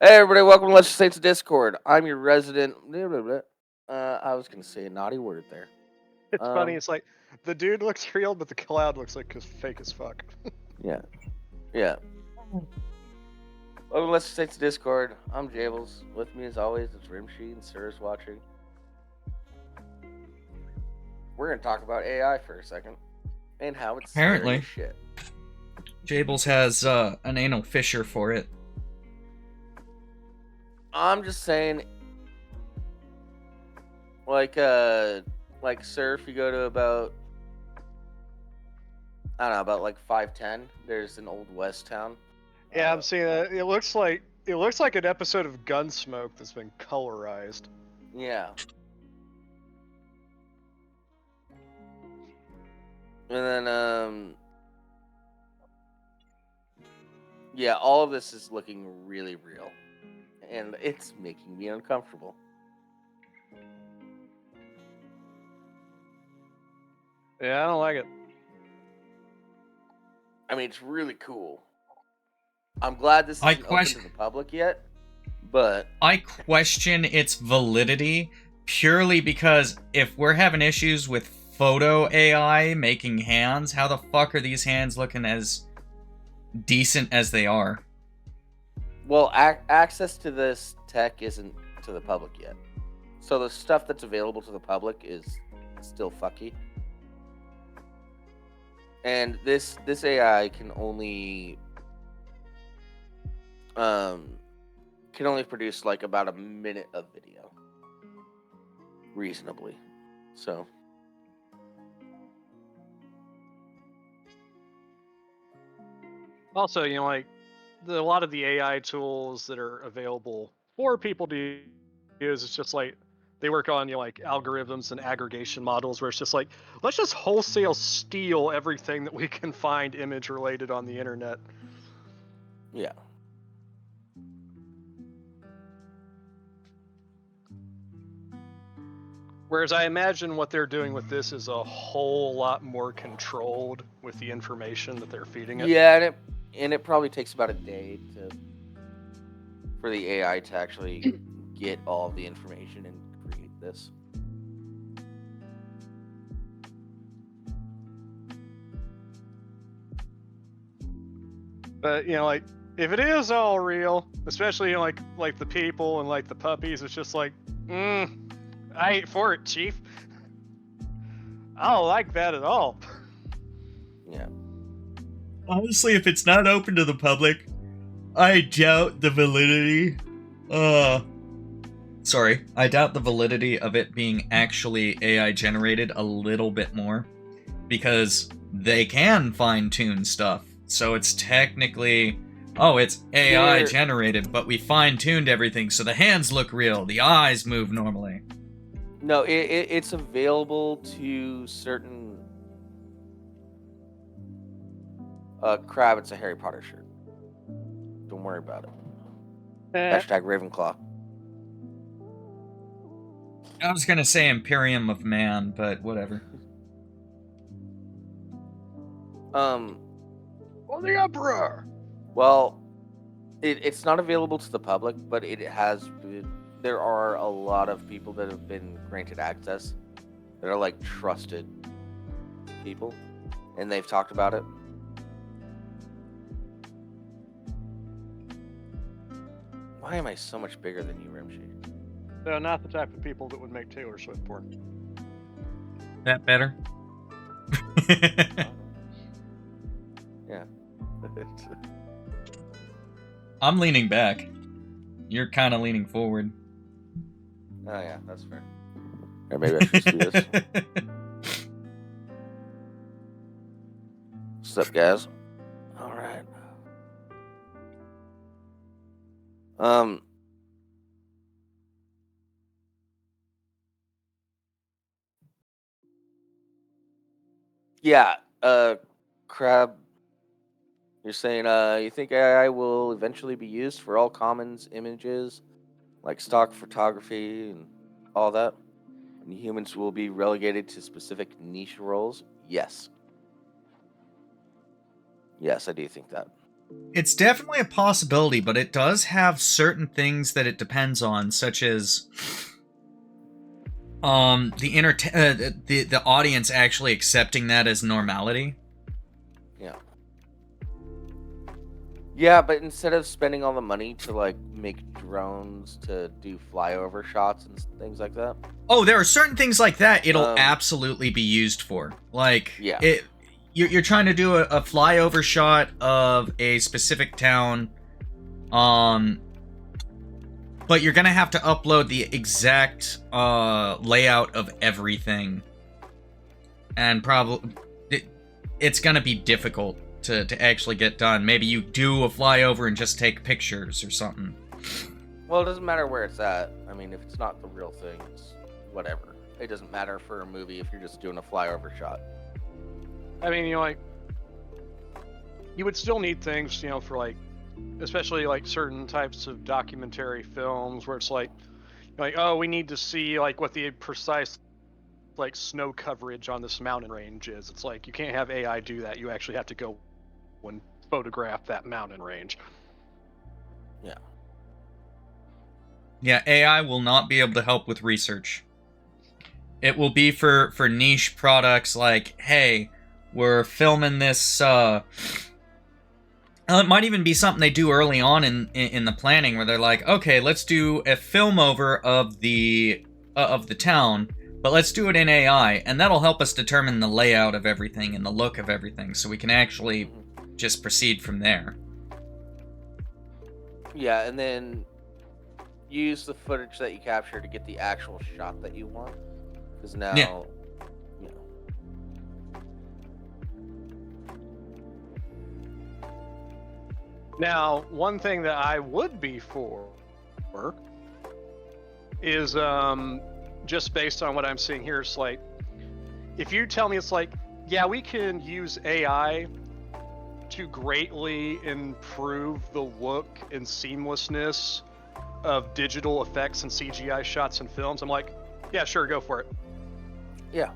Hey everybody, welcome to Let's Just Say It's Discord. I'm your resident. I was gonna say a naughty word there. It's funny. Um, It's like the dude looks real, but the cloud looks like fake as fuck. yeah, yeah. Welcome to Let's Just Say It's Discord. I'm Jables. With me as always, it's Rimshee and Sir's watching. We're gonna talk about AI for a second and how it's scary Apparently, as shit. Jables has an anal fissure for it. I'm just saying, like Sir, if you go to about like 510, there's an old West town. Yeah, I'm seeing that. It looks like an episode of Gunsmoke that's been colorized. Yeah. And then yeah, all of this is looking really real. And it's making me uncomfortable. Yeah, I don't like it. I mean, it's really cool. I'm glad this isn't open to the public yet, but I question its validity purely because if we're having issues with photo AI making hands, how the fuck are these hands looking as decent as they are? well, access to this tech isn't to the public yet. So the stuff that's available to the public is still fucky. And this AI can only produce like about a minute of video reasonably. So Also, like a lot of the AI tools that are available for people to use, it's just like they work on like algorithms and aggregation models where it's just like, let's just wholesale steal everything that we can find image related on the internet. yeah. Whereas I imagine what they're doing with this is a whole lot more controlled with the information that they're feeding it. Yeah, and it probably takes about a day for the AI to actually get all of the information and create this. But like if it is all real, especially like the people and like the puppies, it's just like, I ain't for it, Chief. I don't like that at all. Yeah. Honestly, if it's not open to the public, I doubt the validity. I doubt the validity of it being actually AI generated a little bit more. Because they can fine-tune stuff. So it's technically, it's AI generated, but we fine-tuned everything so the hands look real, the eyes move normally. No, it's available to certain. Crab, it's a Harry Potter shirt. Don't worry about it. Hashtag Ravenclaw. I was gonna say Emporium of Man, but whatever. Well, the Emperor! Well, it's not available to the public, but it has. There are a lot of people that have been granted access that are like trusted people, and they've talked about it. Why am I so much bigger than you, Rimshee? No, not the type of people that would make Taylor Swift porn. That better? Yeah. I'm leaning back. You're kind of leaning forward. Oh yeah, that's fair. Or maybe I should just do this. What's up, guys? All right. Yeah. Crab. You're saying you think AI will eventually be used for all commons images, like stock photography and all that, and humans will be relegated to specific niche roles? Yes. Yes, I do think that. It's definitely a possibility, but it does have certain things that it depends on, such as the audience actually accepting that as normality. Yeah. Yeah, but instead of spending all the money to like make drones to do flyover shots and things like that. Oh, there are certain things like that it'll Um, absolutely be used for. Like, Yeah. you're trying to do a flyover shot of a specific town, but you're gonna have to upload the exact layout of everything, and probably it's gonna be difficult to actually get done. Maybe you do a flyover and just take pictures or something. Well, it doesn't matter where it's at. I mean, if it's not the real thing, it's whatever. It doesn't matter for a movie if you're just doing a flyover shot. I mean, you know, like, you would still need things, you know, for like, especially like certain types of documentary films where it's like, oh, we need to see like what the precise like snow coverage on this mountain range is. It's like you can't have AI do that. You actually have to go and photograph that mountain range. Yeah. Yeah, AI will not be able to help with research. It will be for niche products like, hey, we're filming this. It might even be something they do early on in the planning, where they're like, okay, let's do a film over of the town, but let's do it in AI, and that'll help us determine the layout of everything and the look of everything, so we can actually just proceed from there. Yeah, and then use the footage that you capture to get the actual shot that you want. Because now, Yeah. you know. Now, one thing that I would be for is just based on what I'm seeing here, it's like, if you tell me it's like, yeah, we can use AI to greatly improve the look and seamlessness of digital effects and CGI shots and films, I'm like, yeah, sure, go for it. Yeah.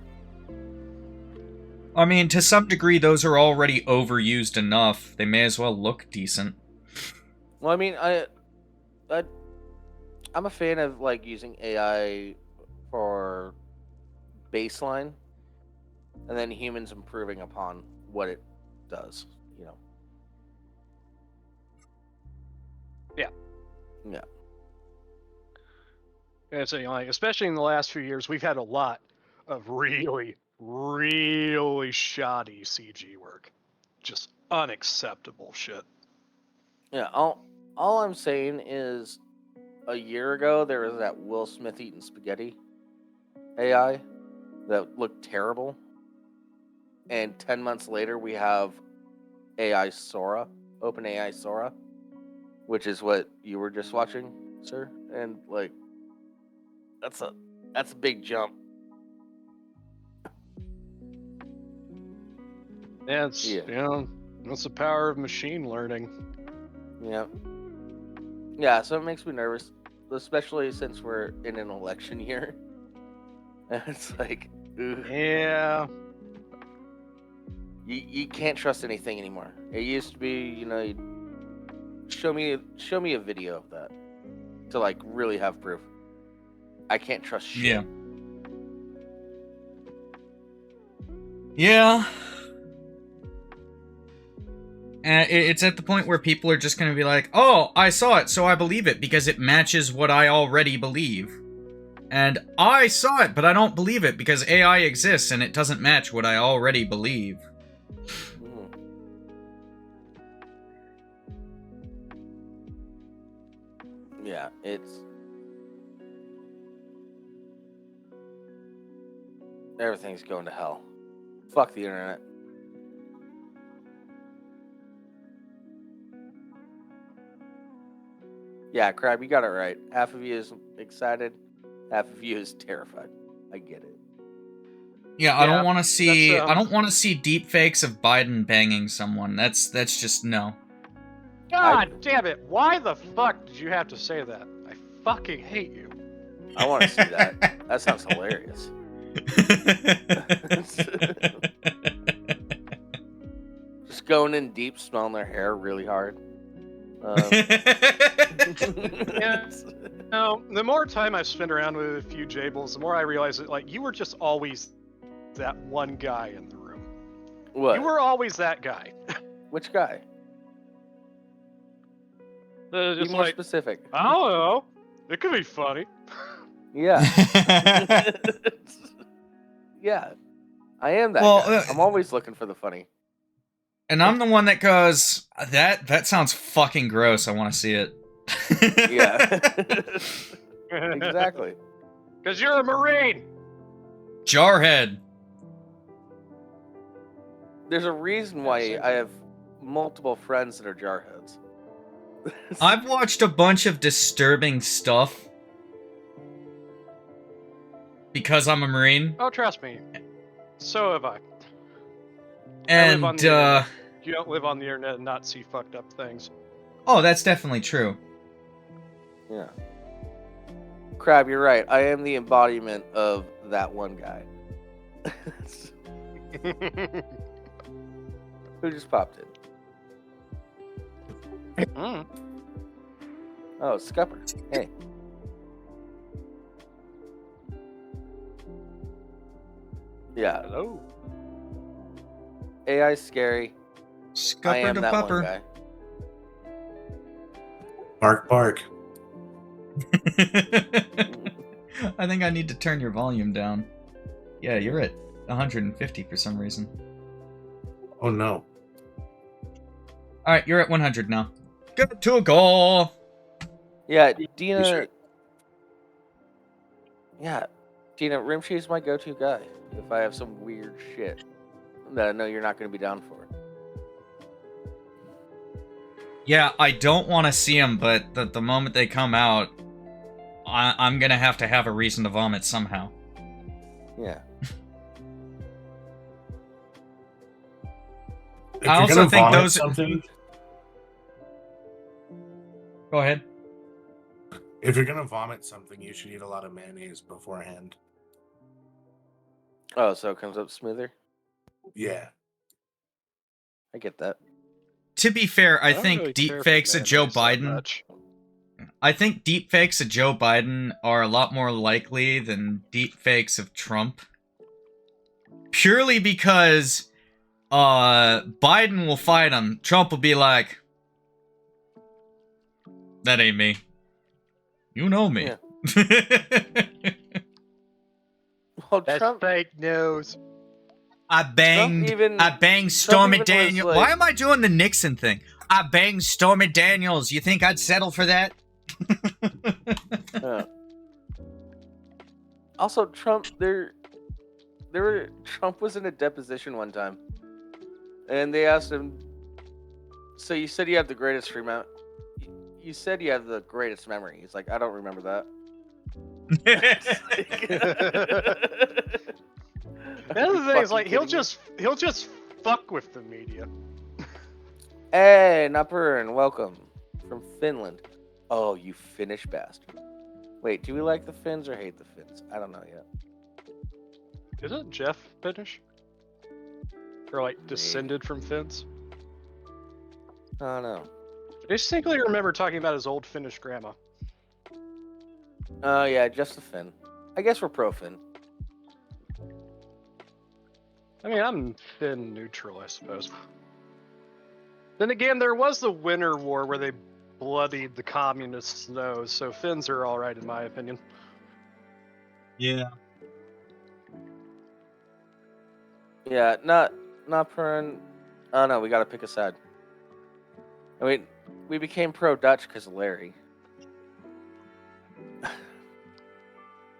I mean, to some degree, those are already overused enough. They may as well look decent. Well, I mean, I'm a fan of like using AI for baseline, and then humans improving upon what it does. You know. Yeah. Yeah. And so, you know, like, especially in the last few years, we've had a lot of really, really shoddy CG work. Just unacceptable shit. Yeah. All I'm saying is, a year ago there was that Will Smith eating spaghetti AI that looked terrible, and 10 months later we have AI Sora, OpenAI Sora, which is what you were just watching, sir, and like that's a big jump. Yeah, it's, Yeah. you know, that's the power of machine learning. Yeah. Yeah, so it makes me nervous, especially since we're in an election year. And it's like, ugh. Yeah. You can't trust anything anymore. It used to be, you know, you'd show me a video of that to like really have proof. I can't trust shit. Yeah. Yeah. It's at the point where people are just going to be like, oh, I saw it, so I believe it, because it matches what I already believe. And I saw it, but I don't believe it, because AI exists and it doesn't match what I already believe. Yeah, everything's going to hell. Fuck the internet. Yeah, Crab, you got it right. Half of you is excited, half of you is terrified. I get it. Yeah, I don't want to see. I don't want to see deep fakes of Biden banging someone. That's just no. God damn it! Why the fuck did you have to say that? I fucking hate you. I want to see that. That sounds hilarious. Just just going in deep, smelling their hair really hard. Yeah. Now, the more time I spend around with a few Jables, the more I realize that, like, you were just always that one guy in the room. What? You were always that guy. Which guy? Be Just more like, specific. I don't know. It could be funny. Yeah. Yeah. I am that Well, guy. I'm always looking for the funny. And I'm the one that goes, that sounds fucking gross. I want to see it. Yeah. Exactly. Because you're a Marine. Jarhead. There's a reason why I have multiple friends that are jarheads. I've watched a bunch of disturbing stuff because I'm a Marine. Oh, trust me. So have I. And, I live on the internet. You don't live on the internet and not see fucked up things. oh, that's definitely true. Yeah. Crab, you're right. I am the embodiment of that one guy. Who just popped in? Mm. Oh, Skupper. Hey. Yeah. Hello. AI's scary. I Skupper am da that one Pupper. guy. Bark, bark. I think I need to turn your volume down. Yeah, you're at 150 for some reason. Oh no. Alright, you're at 100 now. Good to go! Yeah, Dina. sure? Yeah, Dina, Rimshee is my go-to guy if I have some weird shit that I know you're not going to be down for. Yeah, I don't want to see them, but the moment they come out, I'm gonna have to have a reason to vomit somehow. Yeah. If I you're also gonna think vomit those- something, Go ahead. if you're gonna vomit something, you should eat a lot of mayonnaise beforehand. Oh, so it comes up smoother? Yeah. I get that. To be fair, I don't think really care for deepfakes of Joe mayonnaise that Biden. much. I think deepfakes of Joe Biden are a lot more likely than deepfakes of Trump. Purely because Biden will fight him. Trump will be like, that ain't me. You know me. Well, That's Trump, fake news. I banged Stormy even was Daniels. like- Why am I doing the Nixon thing? I banged Stormy Daniels. You think I'd settle for that? Also, Trump, Trump was in a deposition one time, and they asked him, so you said you have the greatest you said you have the greatest memory. He's like, I don't remember that. The other thing is, like, Fucking he'll just fuck with the media. Hey, Napern, welcome from Finland. Oh, you Finnish bastard. Wait, do we like the Finns or hate the Finns? I don't know yet. Isn't Jeff Finnish? Or, like, descended from Finns? I don't know. I distinctly remember talking about his old Finnish grandma. Oh, yeah, just a Finn. I guess we're pro-Finn. I mean, I'm Finn neutral, I suppose. Then again, there was the Winter War where they bloodied the communists' nose, so Finns are alright in my opinion. Yeah. Yeah, not Pern. Oh, no, we gotta pick a side. I mean, we became pro-Dutch because of Larry.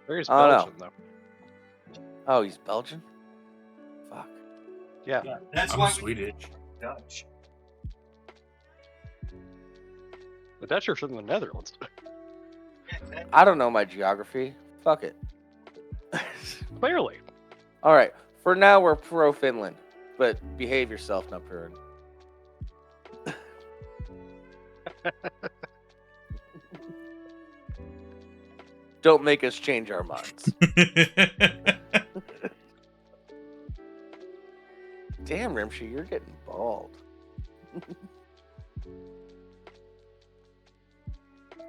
Larry's I don't Belgian, though. Oh, he's Belgian? Fuck. Yeah. That's I'm why Swedish. Dutch. The Dutch are from the Netherlands. I don't know my geography. Fuck it. Clearly. Alright, for now we're pro-Finland. But behave yourself, Napern. Don't make us change our minds. Damn, Rimshee, you're getting bald.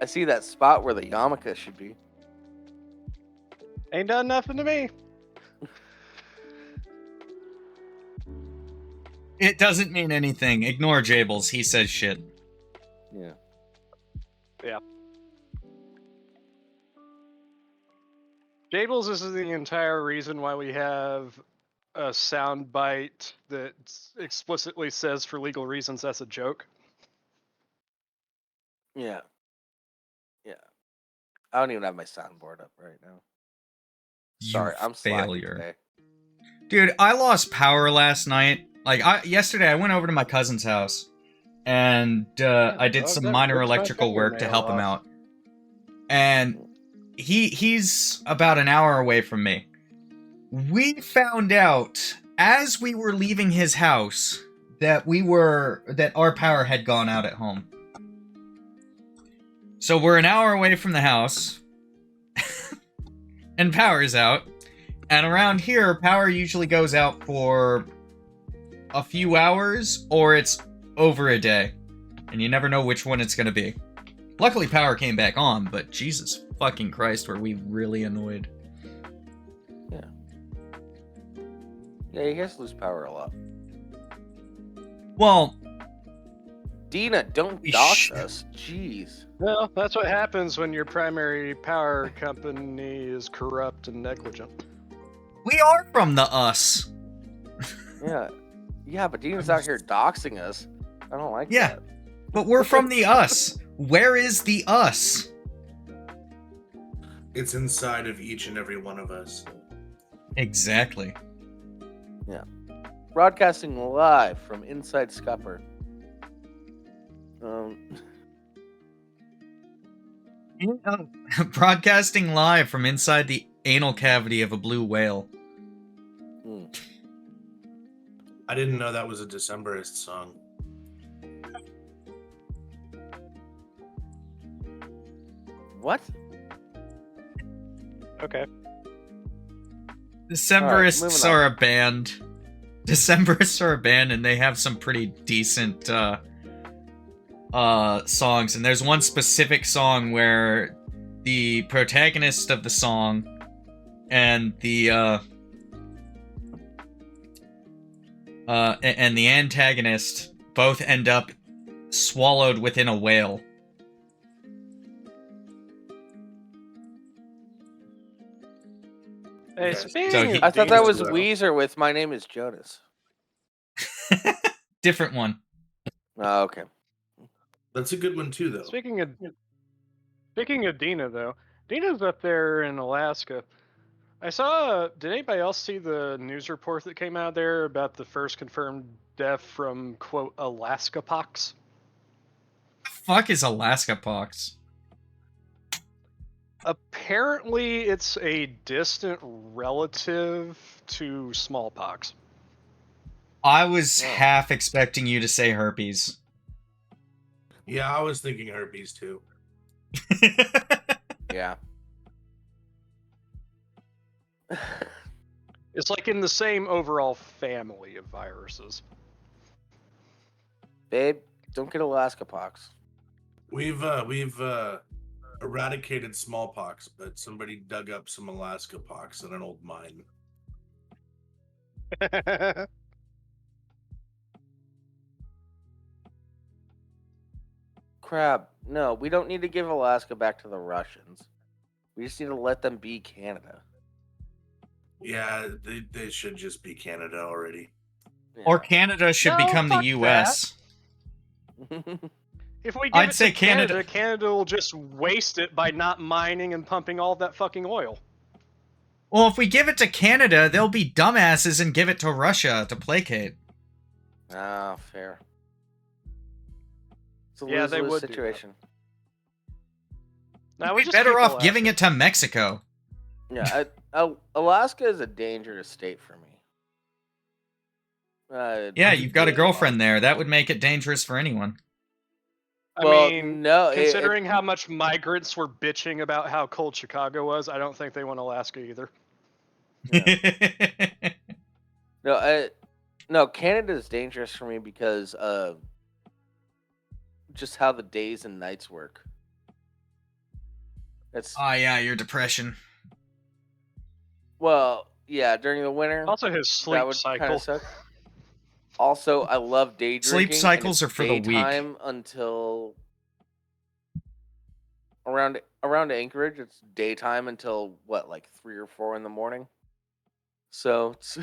I see that spot where the yarmulke should be. Ain't done nothing to me. It doesn't mean anything. Ignore Jables. He says shit. Yeah. Jables is the entire reason why we have a sound bite that explicitly says for legal reasons that's a joke. Yeah. Yeah. I don't even have my soundboard up right now. Sorry, I'm slacking failure. today. Dude, I lost power last night. Yesterday I went over to my cousin's house and I did some minor electrical work to help him out. And he's about an hour away from me. We found out as we were leaving his house that our power had gone out at home. So we're an hour away from the house and power's out. And around here, power usually goes out for a few hours or it's over a day. And you never know which one it's going to be. Luckily, power came back on, but Jesus fucking Christ, were we really annoyed. Yeah. Yeah, you guys lose power a lot. Well, Dina, don't We dox sh- us. Jeez. Well, that's what happens when your primary power company is corrupt and negligent. we are from the us. Yeah. Yeah, but Dina's out here doxing us. I don't like Yeah. that. But we're from the us. Where is the us? It's inside of each and every one of us. Exactly. Broadcasting live from inside Skupper. Broadcasting live from inside the anal cavity of a blue whale. I didn't know that was a Decemberist song. What? Okay. Decemberists moving on. are a band. Decemberists are a band, and they have some pretty decent songs. And there's one specific song where the protagonist of the song and the antagonist both end up swallowed within a whale. Hey, Yes. speaking So he- of I thought that Dina's was Well. Weezer with My Name is Jonas. Different one. Oh, okay. That's a good one too, though. Speaking of Dina, though, Dina's up there in Alaska. I saw. Did anybody else see the news report that came out there about the first confirmed death from quote Alaska pox? Fuck is Alaska pox? Apparently, it's a distant relative to smallpox. I was Yeah. half expecting you to say herpes. Yeah, I was thinking herpes too. Yeah. It's like in the same overall family of viruses. Babe, don't get Alaska pox. We've eradicated smallpox, but somebody dug up some Alaska pox in an old mine. Crab, no, we don't need to give Alaska back to the Russians. We just need to let them be Canada. Yeah, they should just be Canada already. Or Canada should No, become the fuck US. If we give I'd it say to Canada will just waste it by not mining and pumping all that fucking oil. Well, if we give it to Canada, they'll be dumbasses and give it to Russia to placate. Ah, fair. It's a Yeah, they lose-lose would do that. situation. Now We'd be better off giving it to Mexico. Yeah, Alaska is a dangerous state for me. Yeah, you've got a girlfriend there. That would make it dangerous for anyone. Well, I mean, no, considering how much migrants were bitching about how cold Chicago was, I don't think they want Alaska either. No, Canada is dangerous for me because just how the days and nights work. It's Oh yeah, your depression. well, yeah, during the winter Also, his that sleep would kind cycle. of suck. Also, I love day Sleep drinking. cycles and are for the weak. daytime until around Anchorage. It's daytime until what, like 3 or 4 in the morning. So it's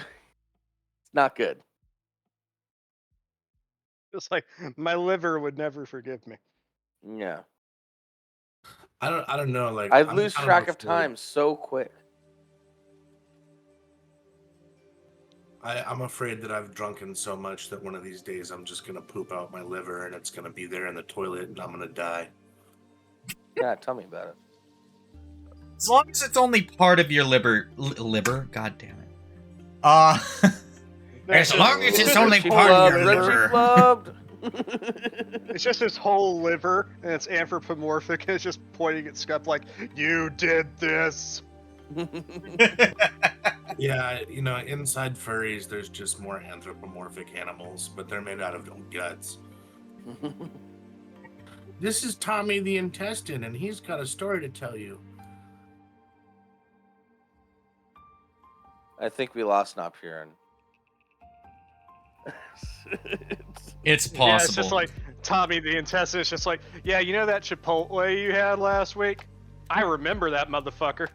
not good. It's like my liver would never forgive me. Yeah, I don't know. Like I I'm lose kind track of afraid. time so quick. I'm afraid that I've drunken so much that one of these days I'm just gonna poop out my liver and it's gonna be there in the toilet and I'm gonna die. Yeah, tell me about it. As long as it's only part of your liver. God damn it. As long as it's only Richie part of your flubbed, Richie liver. flubbed. It's just his whole liver, and it's anthropomorphic, and it's just pointing at Skupp like, "You did this." Yeah, inside furries, there's just more anthropomorphic animals, but they're made out of guts. This is Tommy the intestine, and he's got a story to tell you. I think we lost Noppurin. It's possible. Yeah, it's just like Tommy the intestine. It's just like, yeah, you know that Chipotle you had last week? I remember that motherfucker.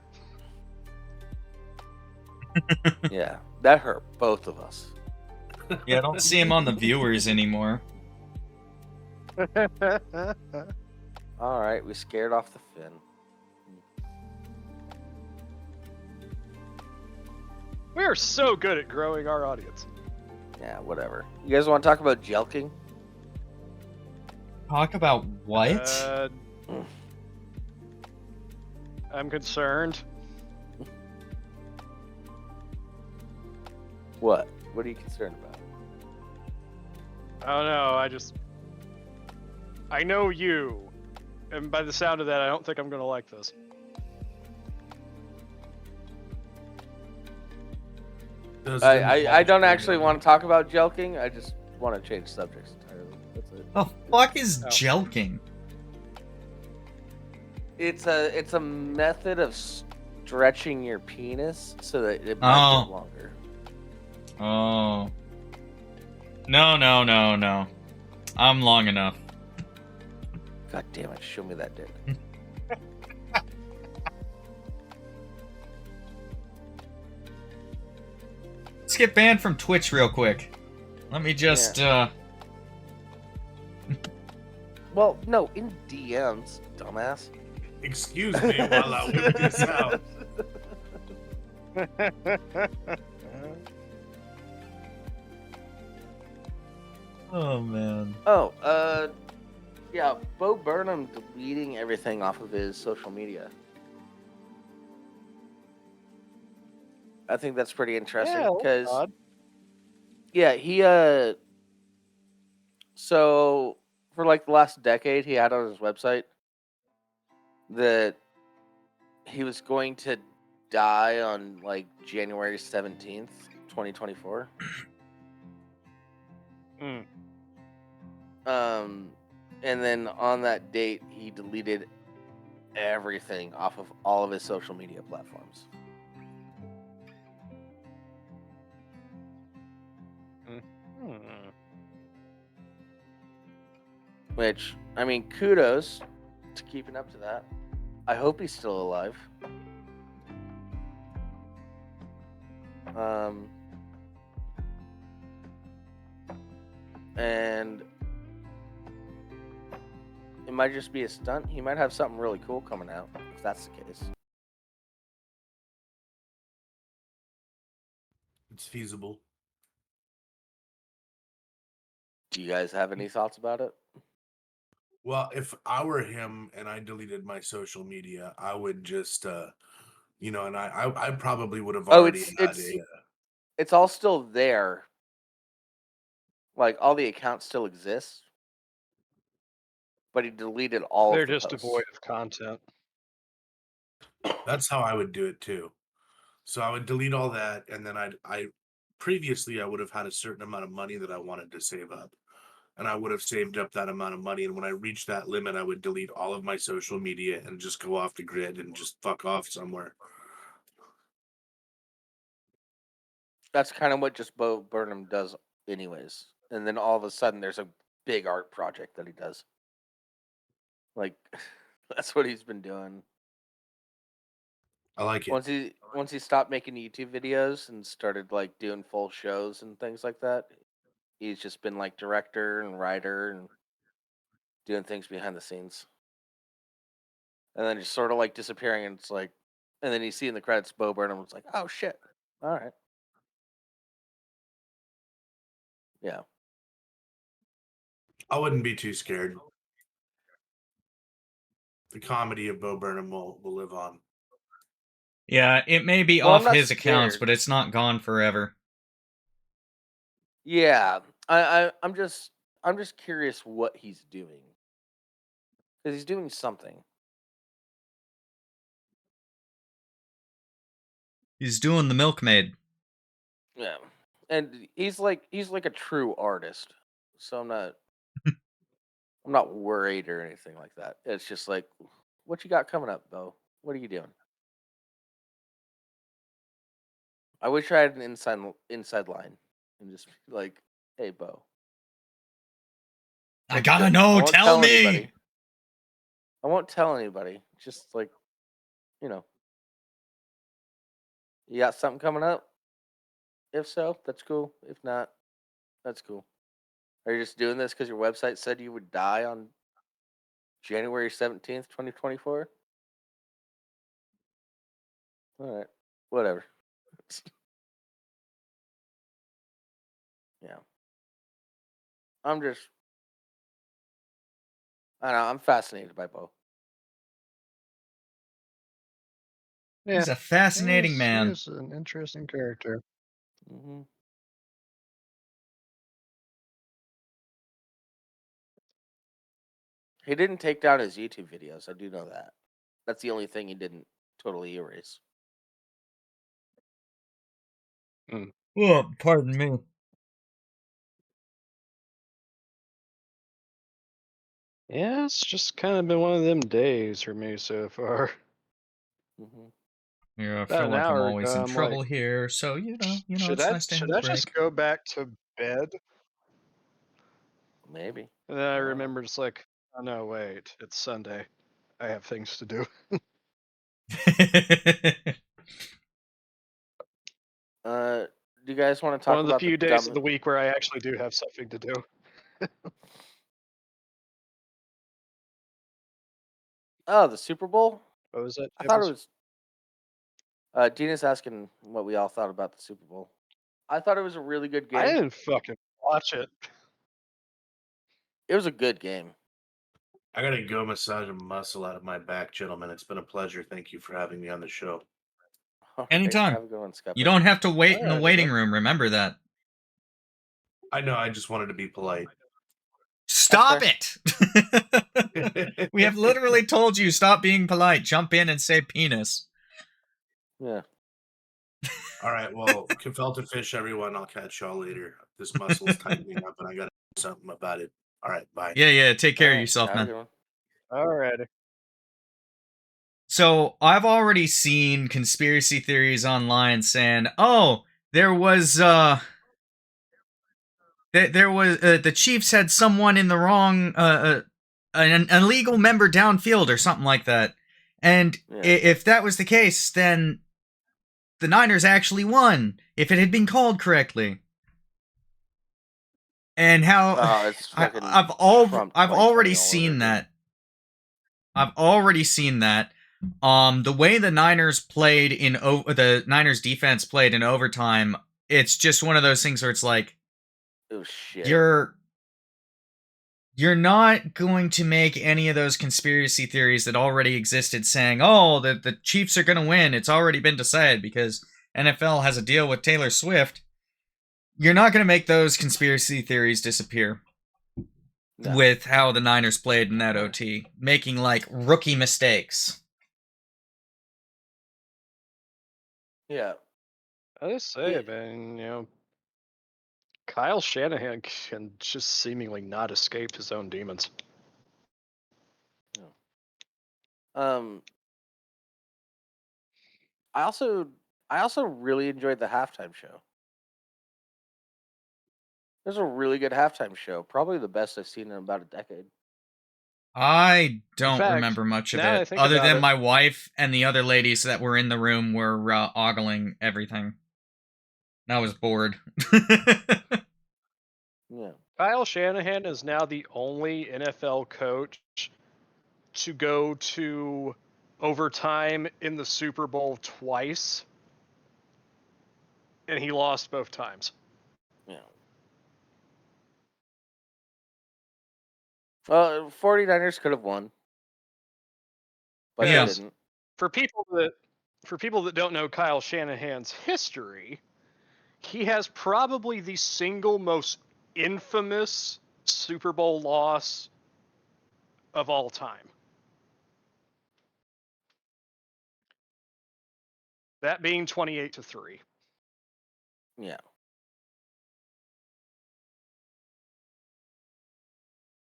Yeah, that hurt both of us. Yeah, I don't see him on the viewers anymore. All right, we scared off the fin. We are so good at growing our audience. Yeah, whatever. You guys want to talk about jelking? Talk about what? I'm concerned. What? What are you concerned about? I don't know. I know you, and by the sound of that, I don't think I'm gonna like this. I don't actually want to talk about jelking. I just want to change subjects entirely. That's it. The fuck is Oh. jelking? It's a method of stretching your penis so that it might get longer. Oh. No. I'm long enough. God damn it! Show me that dick. Let's get banned from Twitch real quick. Let me just, Well, no, in DMs, dumbass. Excuse me while I whip this out. Oh, man. Oh, yeah, Bo Burnham deleting everything off of his social media. I think that's pretty interesting because, yeah, he so for like the last decade, he had on his website that he was going to die on like January 17th, 2024. And then on that date, he deleted everything off of all of his social media platforms. Which, I mean, kudos to keeping up to that. I hope he's still alive. And it might just be a stunt. He might have something really cool coming out, if that's the case. It's feasible. Do you guys have any thoughts about it? Well, if I were him and I deleted my social media, I would just, and I probably would have already had it's all still there. Like, all the accounts still exist. But he deleted all They're of the just posts. devoid of content. That's how I would do it too. So I would delete all that, and then previously I would have had a certain amount of money that I wanted to save up, and I would have saved up that amount of money. And when I reached that limit, I would delete all of my social media and just go off the grid and just fuck off somewhere. That's kind of what just Bo Burnham does, anyways. And then all of a sudden, there's a big art project that he does. Like, that's what he's been doing. I like it. Once he stopped making YouTube videos and started like doing full shows and things like that, he's just been like director and writer and doing things behind the scenes. And then just sort of like disappearing, and it's like, and then you see in the credits Bo Burnham. It's like, oh shit, all right, yeah. I wouldn't be too scared. The comedy of Bo Burnham will live on. Yeah, it may be Well, I'm off not his accounts, scared. but it's not gone forever. Yeah, I'm just curious what he's doing, because he's doing something. He's doing the milkmaid. Yeah, and he's like a true artist, so I'm not worried or anything like that. It's just like, what you got coming up, Bo? What are you doing? I wish I had an inside line and just be like, hey, Bo. I Like, gotta I know, won't tell me! anybody. I won't tell anybody. Just like, you know, you got something coming up? If so, that's cool. If not, that's cool. Are you just doing this because your website said you would die on January 17th, 2024? All right. Whatever. Yeah. I'm just, I don't know, I'm fascinated by Bo. Yeah, He's a fascinating he man. is an interesting character. Mm-hmm. He didn't take down his YouTube videos. I do know that. That's the only thing he didn't totally erase. Oh, pardon me. Yeah, it's just kind of been one of them days for me so far. Mm-hmm. Yeah, I About feel an like I'm hour always ago, in I'm like, trouble here, so should it's I nice to have should a I just break. go back to bed? Maybe. And then I I don't know. remembered it's like, oh no, wait, it's Sunday. I have things to do. Do you guys want to One talk of the about the few days of dumb? the week where I actually do have something to do. Oh, the Super Bowl. What was that, I thought it Jables? was. Dina's asking what we all thought about the Super Bowl. I thought it was a really good I game. didn't fucking watch it. It was a good game. I gotta go massage a muscle out of my back, gentlemen. It's been a pleasure. Thank you for having me on the show. All right, Anytime. have a good one, Skupper. You don't have to wait in the Alrighty, waiting bud. room, remember that. I know, I just wanted to be polite. Stop fair. it! We have literally told you stop being polite. Jump in and say penis. Yeah. All right, well, gefilte fish, everyone. I'll catch y'all later. This muscle's tightening up, and I gotta do something about it. All right, bye. Yeah, take care All of right, yourself, have a man. good one. Alrighty. So, I've already seen conspiracy theories online saying, oh, there was the Chiefs had someone in the wrong, an illegal member downfield or something like that. And Yeah. if that was the case, then the Niners actually won, if it had been called correctly. And how It's fucking I've Trump already 2020 all over seen again. that. I've already seen that. The way the Niners played the Niners defense played in overtime, it's just one of those things where it's like, It was shit. you're not going to make any of those conspiracy theories that already existed saying, oh, the Chiefs are going to win. It's already been decided because NFL has a deal with Taylor Swift. You're not going to make those conspiracy theories disappear. No. With how the Niners played in that OT, making like rookie mistakes. Yeah. I just say, man, Kyle Shanahan can just seemingly not escape his own demons. I also really enjoyed the halftime show. It was a really good halftime show. Probably the best I've seen in about a decade. I don't fact, remember much of now I it, think other about than it- my wife and the other ladies that were in the room were ogling everything. And I was bored. Yeah. Kyle Shanahan is now the only NFL coach to go to overtime in the Super Bowl twice, and he lost both times. Yeah. 49ers could have won, but Yeah. they didn't. For people that don't know Kyle Shanahan's history, he has probably the single most infamous Super Bowl loss of all time. That being 28-3. Yeah.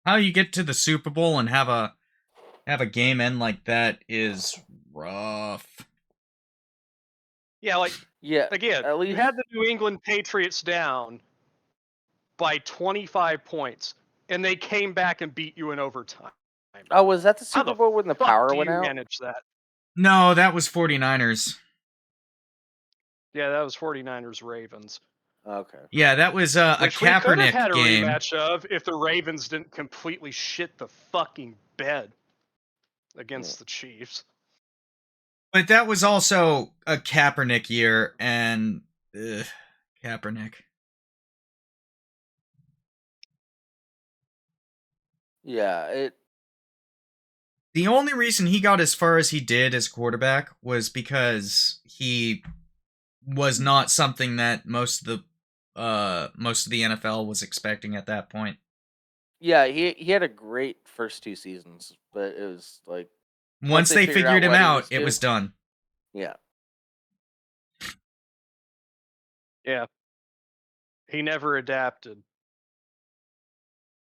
How you get to the Super Bowl and have a game end like that is rough. Yeah, like Yeah. again, At you least had the New England Patriots down by 25 points, and they came back and beat you in overtime. Oh, was that the How Super Bowl when the fuck power do went you out? manage that? No, that was 49ers. Yeah, that was 49ers Ravens. Okay. Yeah, that was a Which we could have Kaepernick had a game. rematch of if the Ravens didn't completely shit the fucking bed against the Chiefs. But that was also a Kaepernick year, and Kaepernick. Yeah, The only reason he got as far as he did as quarterback was because he was not something that most of the NFL was expecting at that point. Yeah, he had a great first two seasons, but it was like Once they figured him what he out, was it was done. Yeah. Yeah. He never adapted.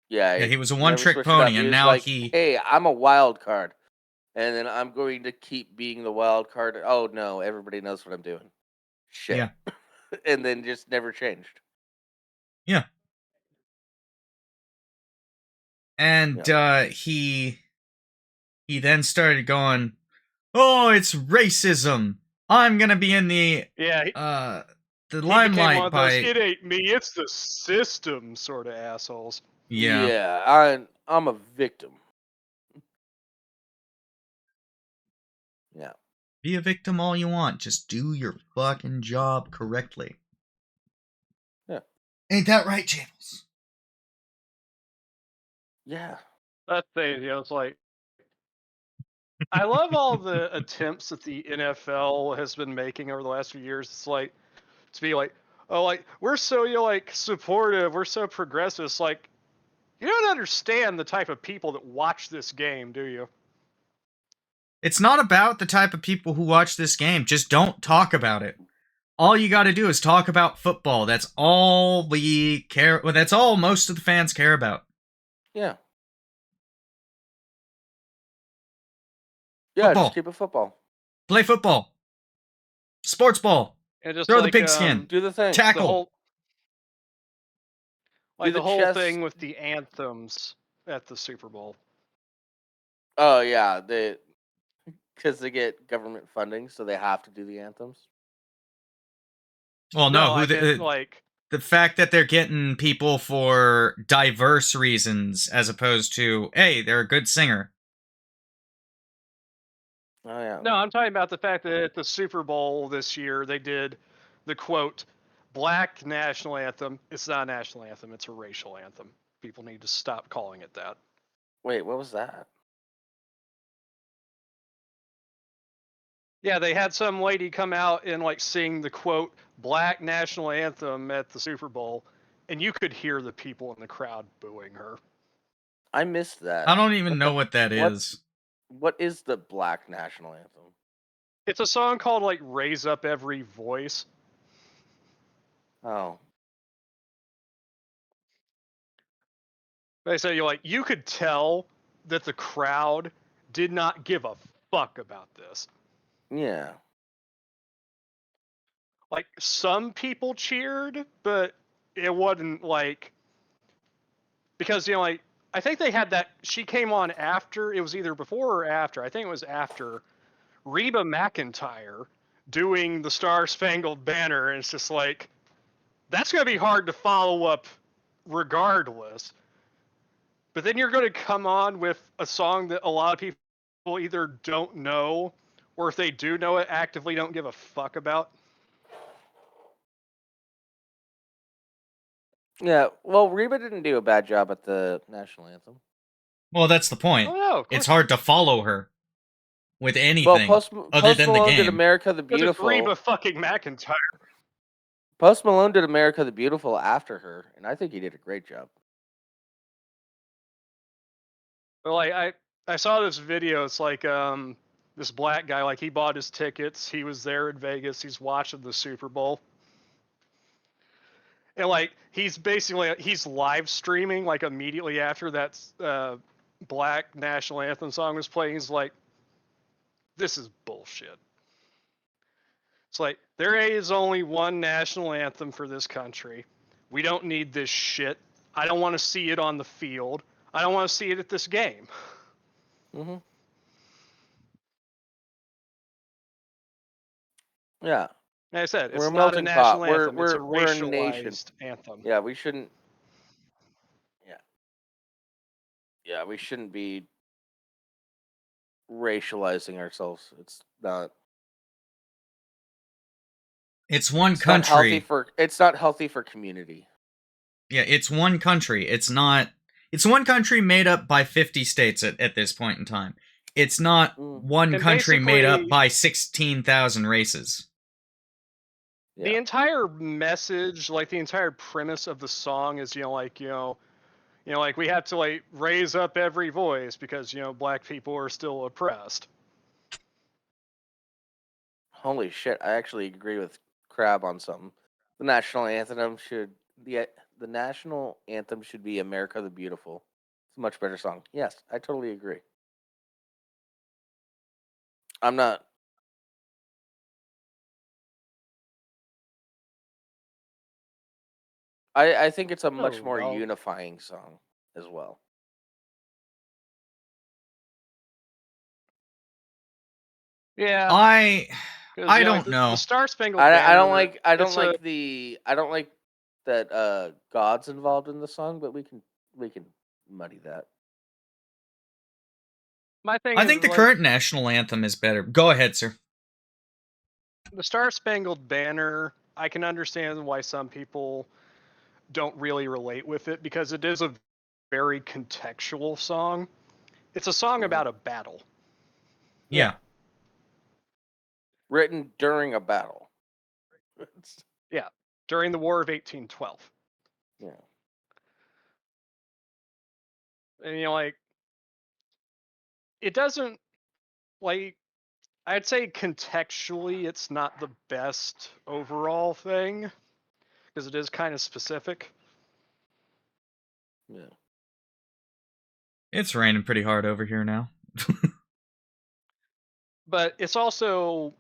Yeah, he was a never one-trick switched it up. pony, He and was now like, he. hey, I'm a wild card, and then I'm going to keep being the wild card. Oh no, everybody knows what I'm doing. Shit. Yeah. And then just never changed. Yeah. And he then started going, "Oh, it's racism. I'm gonna be in the Yeah, the he limelight became one of by." those, it ain't me, it's the system sort of assholes. Yeah. I'm a victim. Yeah. Be a victim all you want. Just do your fucking job correctly. Yeah. Ain't that right, Jables? Yeah. That's the thing, it's like, I love all the attempts that the NFL has been making over the last few years. It's like, to be like, oh, like, we're so, supportive, we're so progressive. It's like, you don't understand the type of people that watch this game, do you? It's not about the type of people who watch this game. Just don't talk about it. All you got to do is talk about football. That's all we care. Well, that's all most of the fans care about. Yeah. Yeah, Football. just keep it football. Play football. Sports ball. And just Throw like, the pigskin. Do the thing. Tackle. The whole chess. thing with the anthems at the Super Bowl. Oh yeah, because they get government funding, so they have to do the anthems. Well, no, I meant, like, the fact that they're getting people for diverse reasons as opposed to, hey, they're a good singer. Oh yeah. No, I'm talking about the fact that at the Super Bowl this year they did the quote black national anthem. It's not a national anthem, it's a racial anthem. People need to stop calling it that. Wait, what was that? Yeah, they had some lady come out and like sing the quote black national anthem at the Super Bowl, and you could hear the people in the crowd booing her. I missed that. I don't even know what that is. What is the black national anthem? It's a song called like Raise Up Every Voice. Oh. They say you could tell that the crowd did not give a fuck about this. Yeah. Like some people cheered, but it wasn't because I think they had that she came on after, it was either before or after. I think it was after Reba McEntire doing the Star Spangled Banner, and it's just that's going to be hard to follow up regardless. But then you're going to come on with a song that a lot of people either don't know, or if they do know it, actively don't give a fuck about. Yeah. Well, Reba didn't do a bad job at the national anthem. Well, that's the point. Oh no, of It's course. hard to follow her with Well, anything other than the Malone did game. America the Because it's Reba Beautiful. fucking McEntire. Post Malone did America the Beautiful after her, and I think he did a great job. Well, I saw this video. It's this black guy, he bought his tickets. He was there in Vegas. He's watching the Super Bowl. And he's live streaming immediately after that black national anthem song was playing. He's like, this is bullshit. It's there is only one national anthem for this country. We don't need this shit. I don't want to see it on the field. I don't want to see it at this game. Mm-hmm. Yeah. Like I said, We're it's a not a melting pot. national anthem. It's a We're a nation. racialized anthem. Yeah, we shouldn't. Yeah. Yeah, we shouldn't be racializing ourselves. It's not. It's one It's not healthy country. it's not healthy for community. Yeah, it's one country. It's not. It's one country made up by 50 states at this point in time. It's not one And country made up basically, by 16,000 races. the Yeah. entire message, the entire premise of the song is, we have to raise up every voice because black people are still oppressed. Holy shit! I actually agree with Crab on something. The national anthem should the national anthem should be "America the Beautiful." It's a much better song. Yes, I totally agree. I'm not. I think it's a much Oh more well, unifying song as well. yeah. I Because don't the know. Star Spangled I don't Banner. like I don't like the I don't like that God's involved in the song, but we can muddy that. My thing I is think the current national anthem is better. Go ahead, sir. the Star Spangled Banner. I can understand why some people don't really relate with it because it is a very contextual song. It's a song about a battle. Yeah. Written during a battle. Yeah, during the War of 1812. Yeah. And it doesn't I'd say contextually it's not the best overall thing because it is kind of specific. Yeah. It's raining pretty hard over here now. But it's also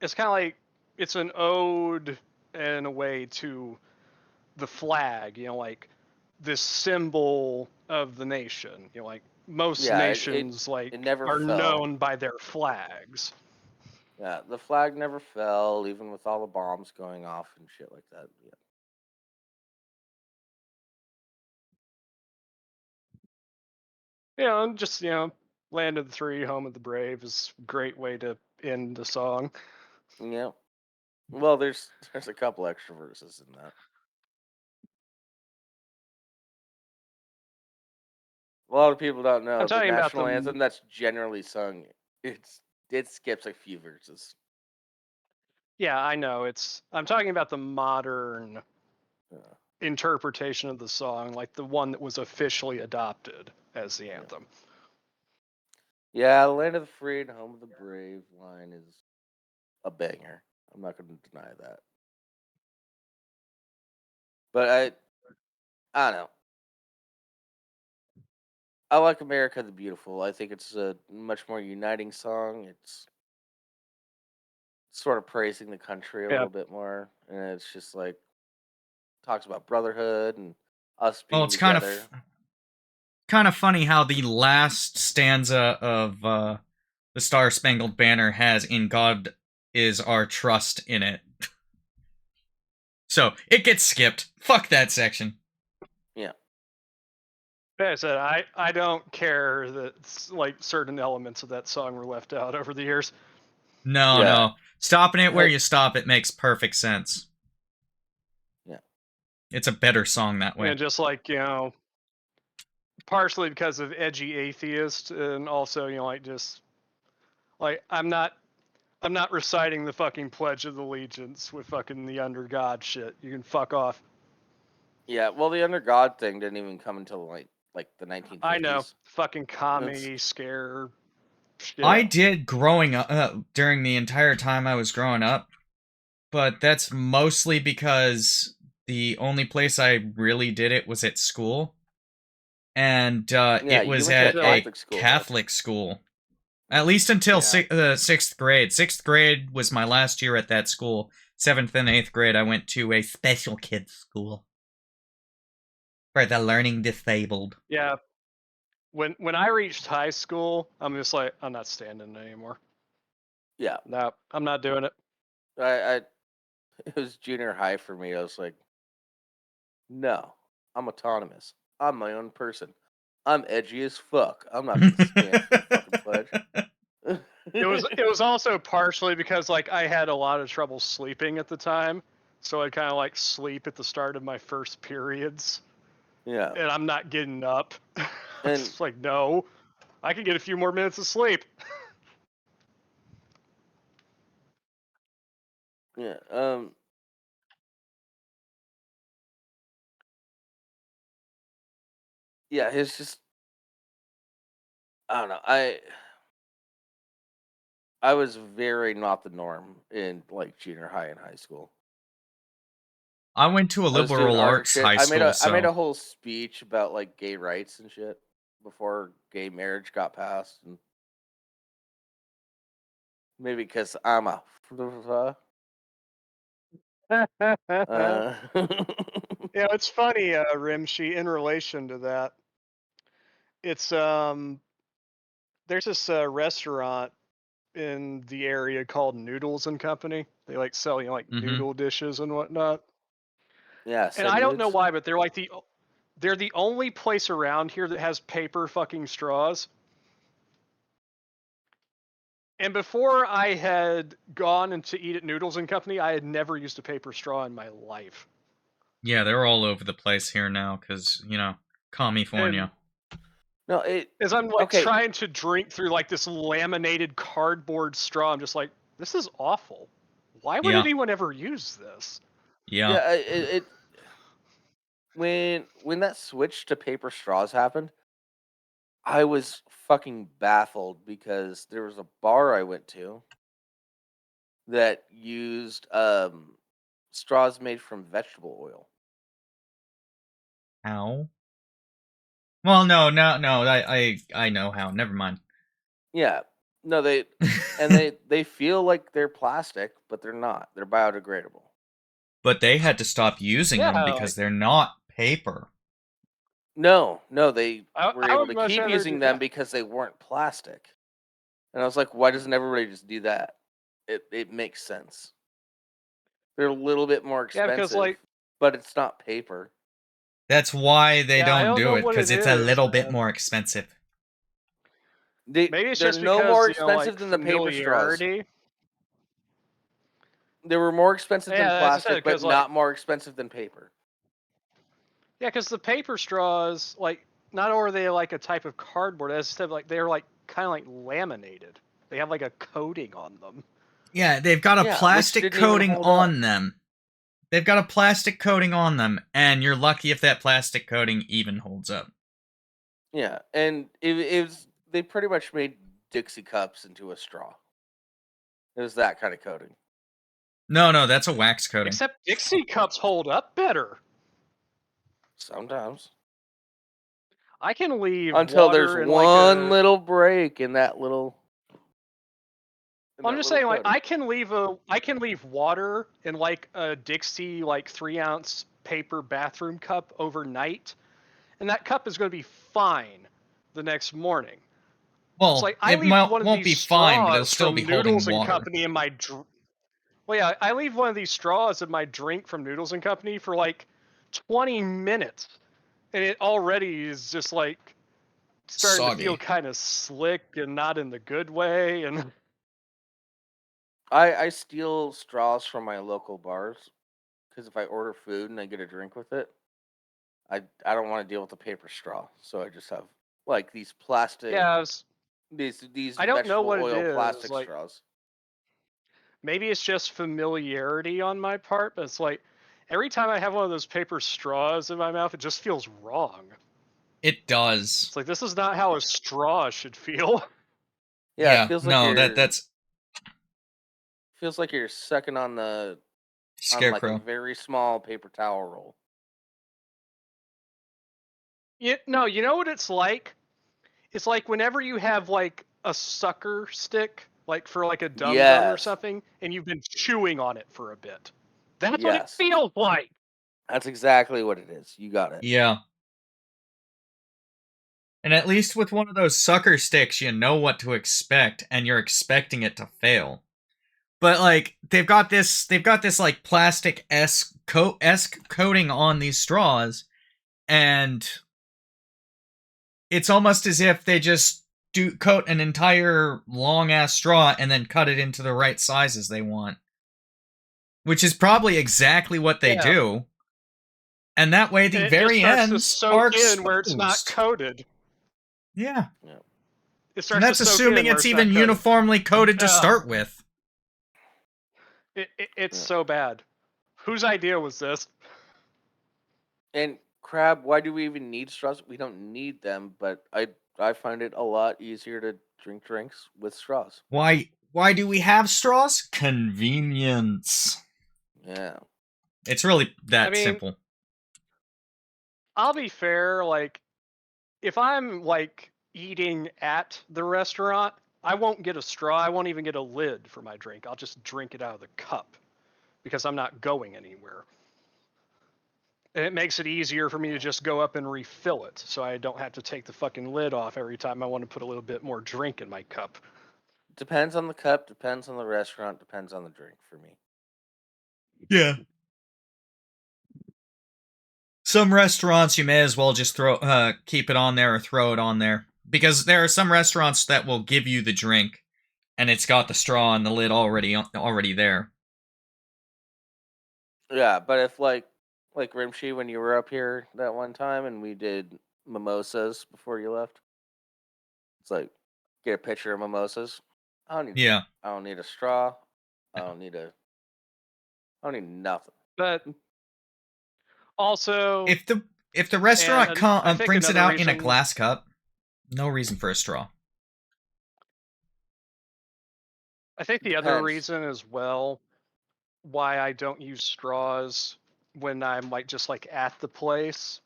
it's kind of it's an ode in a way to the flag, this symbol of the nation. Most nations it never are fell. known by their flags. Yeah, the flag never fell, even with all the bombs going off and shit like that. Yeah, and just land of the free, home of the brave is a great way to end the song. Yeah. Well, there's a couple extra verses in that. A lot of people don't know I'm the talking about national anthem that's generally sung. It skips a few verses. Yeah, I know. I'm talking about the modern Yeah. interpretation of the song, like the one that was officially adopted as the anthem. Yeah, "Land of the Free and Home of the Brave" line is a banger. I'm not going to deny that. But I don't know. I like America the Beautiful. I think it's a much more uniting song. It's sort of praising the country a Yeah. little bit more, and it's just like talks about brotherhood and us Well, being it's together. kind of funny how the last stanza of the Star Spangled Banner has "In God is our trust" in it. So it gets skipped. Fuck that section. Yeah. Like I said, I don't care that like certain elements of that song were left out over the years. No, Yeah. no. Stopping it where Hey. you stop it makes perfect sense. Yeah. It's a better song that way. And just like, partially because of edgy atheist, and also, like just like I'm not reciting the fucking Pledge of Allegiance with fucking the under God shit. You can fuck off. Yeah. Well, the Under God thing didn't even come until like the 1950s. I know. Fucking It's- commie scare shit. I did growing up during the entire time I was growing up, but that's mostly because the only place I really did it was at school, and Yeah, it you was went to a at a Catholic school, right? Catholic school. At least until Yeah. 6th grade. 6th grade was my last year at that school. 7th and 8th grade, I went to a special kids school for the learning disabled. Yeah. When I reached high school, I'm just like, I'm not standing anymore. Yeah. No, I'm not doing it. I it was junior high for me. I was like, no, I'm autonomous. I'm my own person. I'm edgy as fuck. I'm not gonna stand for the fucking pledge. It was also partially because like I had a lot of trouble sleeping at the time, so I'd kind of like sleep at the start of my first periods, Yeah. and I'm not getting up. And It's like, no, I can get a few more minutes of sleep. yeah, yeah, it's just I don't know. I was very not the norm in like junior high and high school. I went to a I was doing liberal art arts shit. high I made school, a so whole speech about like gay rights and shit before gay marriage got passed, and maybe because I'm a uh, It's funny, Rimshee, in relation to that. It's there's this restaurant in the area called Noodles and Company. They like sell like noodle dishes and whatnot. yeah, And send I don't know nudes. why, but they're the only place around here that has paper fucking straws. And before I had gone and to eat at Noodles and Company, I had never used a paper straw in my life. yeah, they're all over the place here now because, California. And No, it as I'm like okay. trying to drink through like this laminated cardboard straw, I'm just like, this is awful. Why would Yeah, anyone ever use this? yeah. Yeah, it when that switch to paper straws happened, I was fucking baffled because there was a bar I went to that used straws made from vegetable oil. How? Well, no. I know how. Never mind. Yeah. No, they feel like they're plastic, but they're not. They're biodegradable. But they had to stop using them Yeah, because like they're not paper. No, they were I able would to much keep rather do using them because they weren't plastic. And I was like, why doesn't everybody just do that? It makes sense. They're a little bit more yeah, because expensive, like but it's not paper. That's why they I don't don't do know it, what because it it's a is, little bit man. more expensive. Maybe it's They're just no because more like expensive than the paper straws. familiarity. They were more expensive than Yeah, as I said, plastic, but because like not more expensive than paper. yeah, because the paper straws like not only are they like a type of cardboard, as I said, like they're like kind of like laminated. They have like a coating on them. Yeah, they've got a Yeah, which plastic didn't even coating hold up. on them. They've got a plastic coating on them, and you're lucky if that plastic coating even holds up. Yeah, and it was they pretty much made Dixie cups into a straw. It was that kind of coating. No, that's a wax coating. Except Dixie cups hold up better. Sometimes. I can leave until water there's in one like a. little break in that little. I'm just saying, like I can leave water in like a Dixie like 3-ounce paper bathroom cup overnight, and that cup is going to be fine the next morning. It's Well, like I it leave one of won't these be fine, but it'll straws still be from holding Noodles and water. Company in my. Well, yeah, I leave one of these straws in my drink from Noodles and Company for like 20 minutes, and it already is just like starting to feel Soggy. kind of slick and not in the good way. And I steal straws from my local bars because if I order food and I get a drink with it, I don't want to deal with the paper straw, so I just have like these plastic yeah, these I don't know vegetable what it oil is. plastic Like straws. maybe it's just familiarity on my part, but it's like every time I have one of those paper straws in my mouth, it just feels wrong. It does. It's like this is not how a straw should feel. Yeah, it Yeah, no, that's feels like you're sucking on like a Scarecrow. very small paper towel roll. No, you know what it's like? It's like whenever you have like a sucker stick, like for like a dum dum or Yes, something, and you've been chewing on it for a bit. That's what it yes, feels like. that's exactly what it is. You got it. Yeah. And at least with one of those sucker sticks, you know what to expect, and you're expecting it to fail. But like they've got this like plastic esque coating on these straws, and it's almost as if they just do coat an entire long ass straw and then cut it into the right sizes they want. Which is probably exactly what they Yeah, do. And that way the and it just very starts to ends are soak in where it's not exposed. coated. Yeah. Yeah. It And starts to that's soak assuming in where it's it's not even coated. uniformly coated to Yeah, start with. it's Yeah. so bad. Whose idea was this? And crab, why do we even need straws? We don't need them, but I find it a lot easier to drink drinks with straws. Why do we have straws? Convenience. Yeah. It's really I that mean, simple. I'll be fair. Like, if I'm like eating at the restaurant, I won't get a straw. I won't even get a lid for my drink. I'll just drink it out of the cup because I'm not going anywhere. And it makes it easier for me to just go up and refill it so I don't have to take the fucking lid off every time I want to put a little bit more drink in my cup. Depends on the cup, depends on the restaurant, depends on the drink for me. Yeah. Some restaurants you may as well just keep it on there or throw it on there, because there are some restaurants that will give you the drink and it's got the straw and the lid already there. Yeah, but if like Rimshee when you were up here that one time and we did mimosas before you left, it's like get a picture of mimosas. I don't need Yeah. I don't need a straw. I don't need a I don't need nothing. But also, If the restaurant and I think brings it another out in a reason, glass cup, no reason for a straw. I think the other Depends. reason as well why I don't use straws when I'm like just like at the place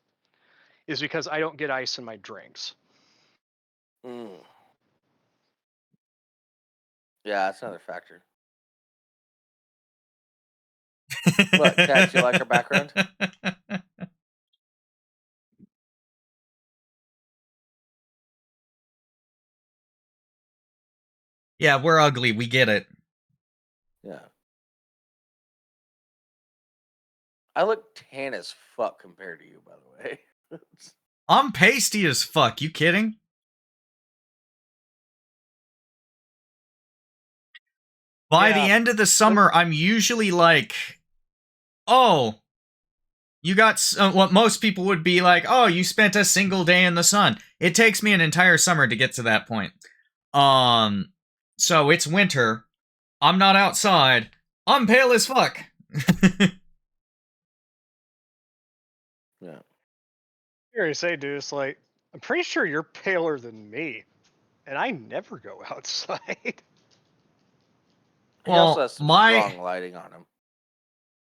is because I don't get ice in my drinks. Mm. Yeah, that's another factor. What, Chad, you like our background? Yeah, we're ugly. We get it. Yeah. I look tan as fuck compared to you, by the way. I'm pasty as fuck. You kidding? By the Yeah, end of the summer, I'm usually like, oh, you got what most people would be like, oh, you spent a single day in the sun. It takes me an entire summer to get to that point. So it's winter. I'm not outside. I'm pale as fuck. Yeah. here I say, dude, it's like I'm pretty sure you're paler than me, and I never go outside. He also Well, has some strong lighting on him.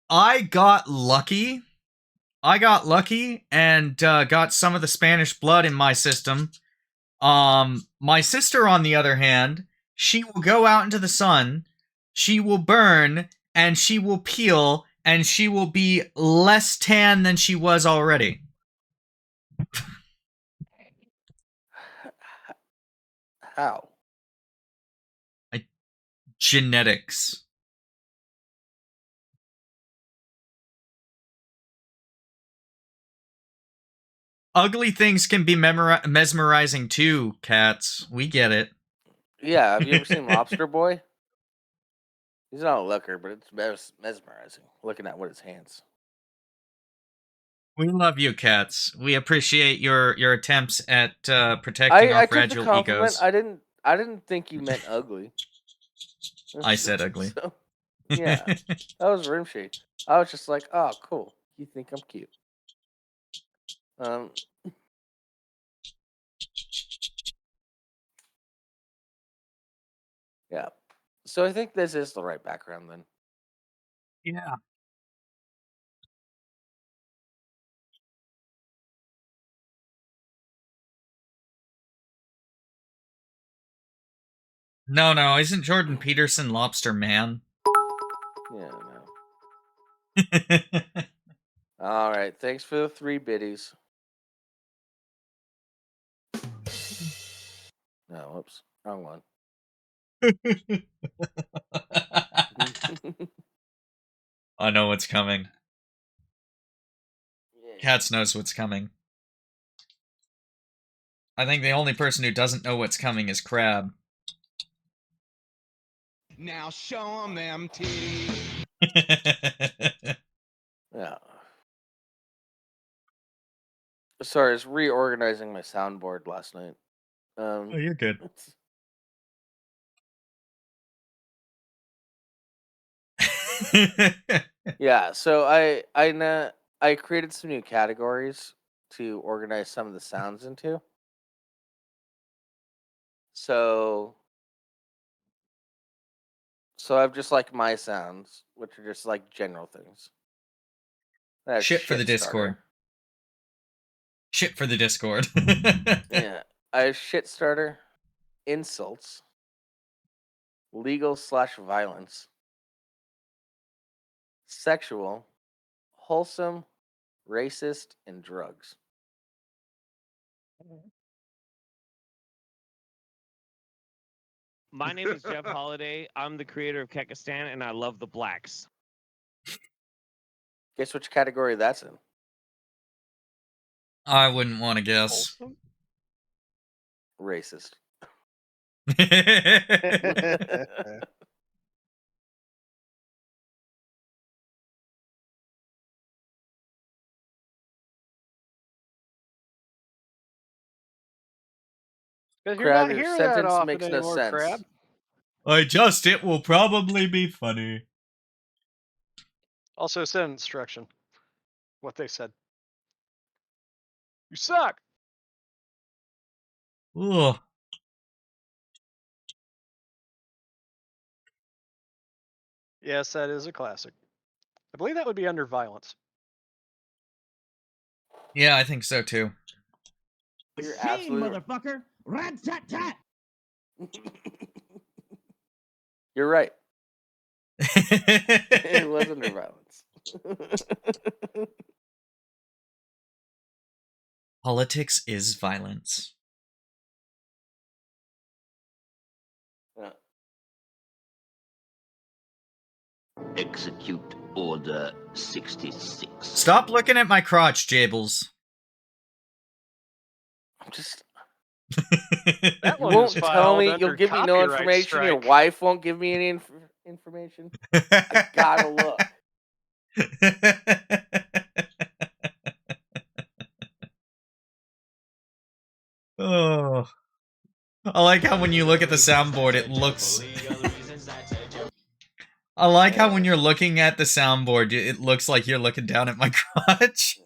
I got lucky. I got lucky and got some of the Spanish blood in my system. My sister, on the other hand, she will go out into the sun, she will burn, and she will peel, and she will be less tan than she was already. How? Genetics. Ugly things can be mesmerizing too, cats. We get it. Yeah, have you ever seen Lobster Boy? He's not a looker, but it's mesmerizing looking at what his hands. We love you, cats. We appreciate your attempts at protecting our I took the fragile compliment. egos. I didn't think you meant ugly. I said ugly. So, yeah, that was Rimshee. I was just like, oh, cool. You think I'm cute? Yeah. So I think this is the right background then. Yeah. No, isn't Jordan Peterson Lobster Man? Yeah, no. All right. Thanks for the 3 biddies. No, whoops. Wrong one. I know what's coming. Yeah. Cats knows what's coming. I think the only person who doesn't know what's coming is Crab. Now show them titties. Yeah. Sorry, I was reorganizing my soundboard last night. Oh, you're good. Yeah, so I created some new categories to organize some of the sounds into. So I've just like my sounds, which are just like general things. That's Shit for the Discord. starter. Shit for the Discord. Yeah, I have shit starter, insults, legal/violence, sexual, wholesome, racist, and drugs. My name is Jeff Holiday. I'm the creator of Kekistan, and I love the blacks. Guess which category that's in? I wouldn't want to guess. Wholesome? Racist. Because you're Crab, not your here that sentence often makes no anymore, sense. Crab. It will probably be funny. Also, send instruction. What they said. You suck. Ugh. Yes, that is a classic. I believe that would be under violence. Yeah, I think so too. You're Machine, absolutely motherfucker. Rat tat tat. You're right. It was under violence. Politics is violence. Yeah. Execute Order 66. Stop looking at my crotch, Jables. I'm just. That You one won't is tell filed me. under You'll give me no copyright information. Your strike. wife won't give me any information. I gotta look. Oh. I like how when you look at the soundboard, it looks... I like how when you're looking at the soundboard, it looks like you're looking down at my crotch.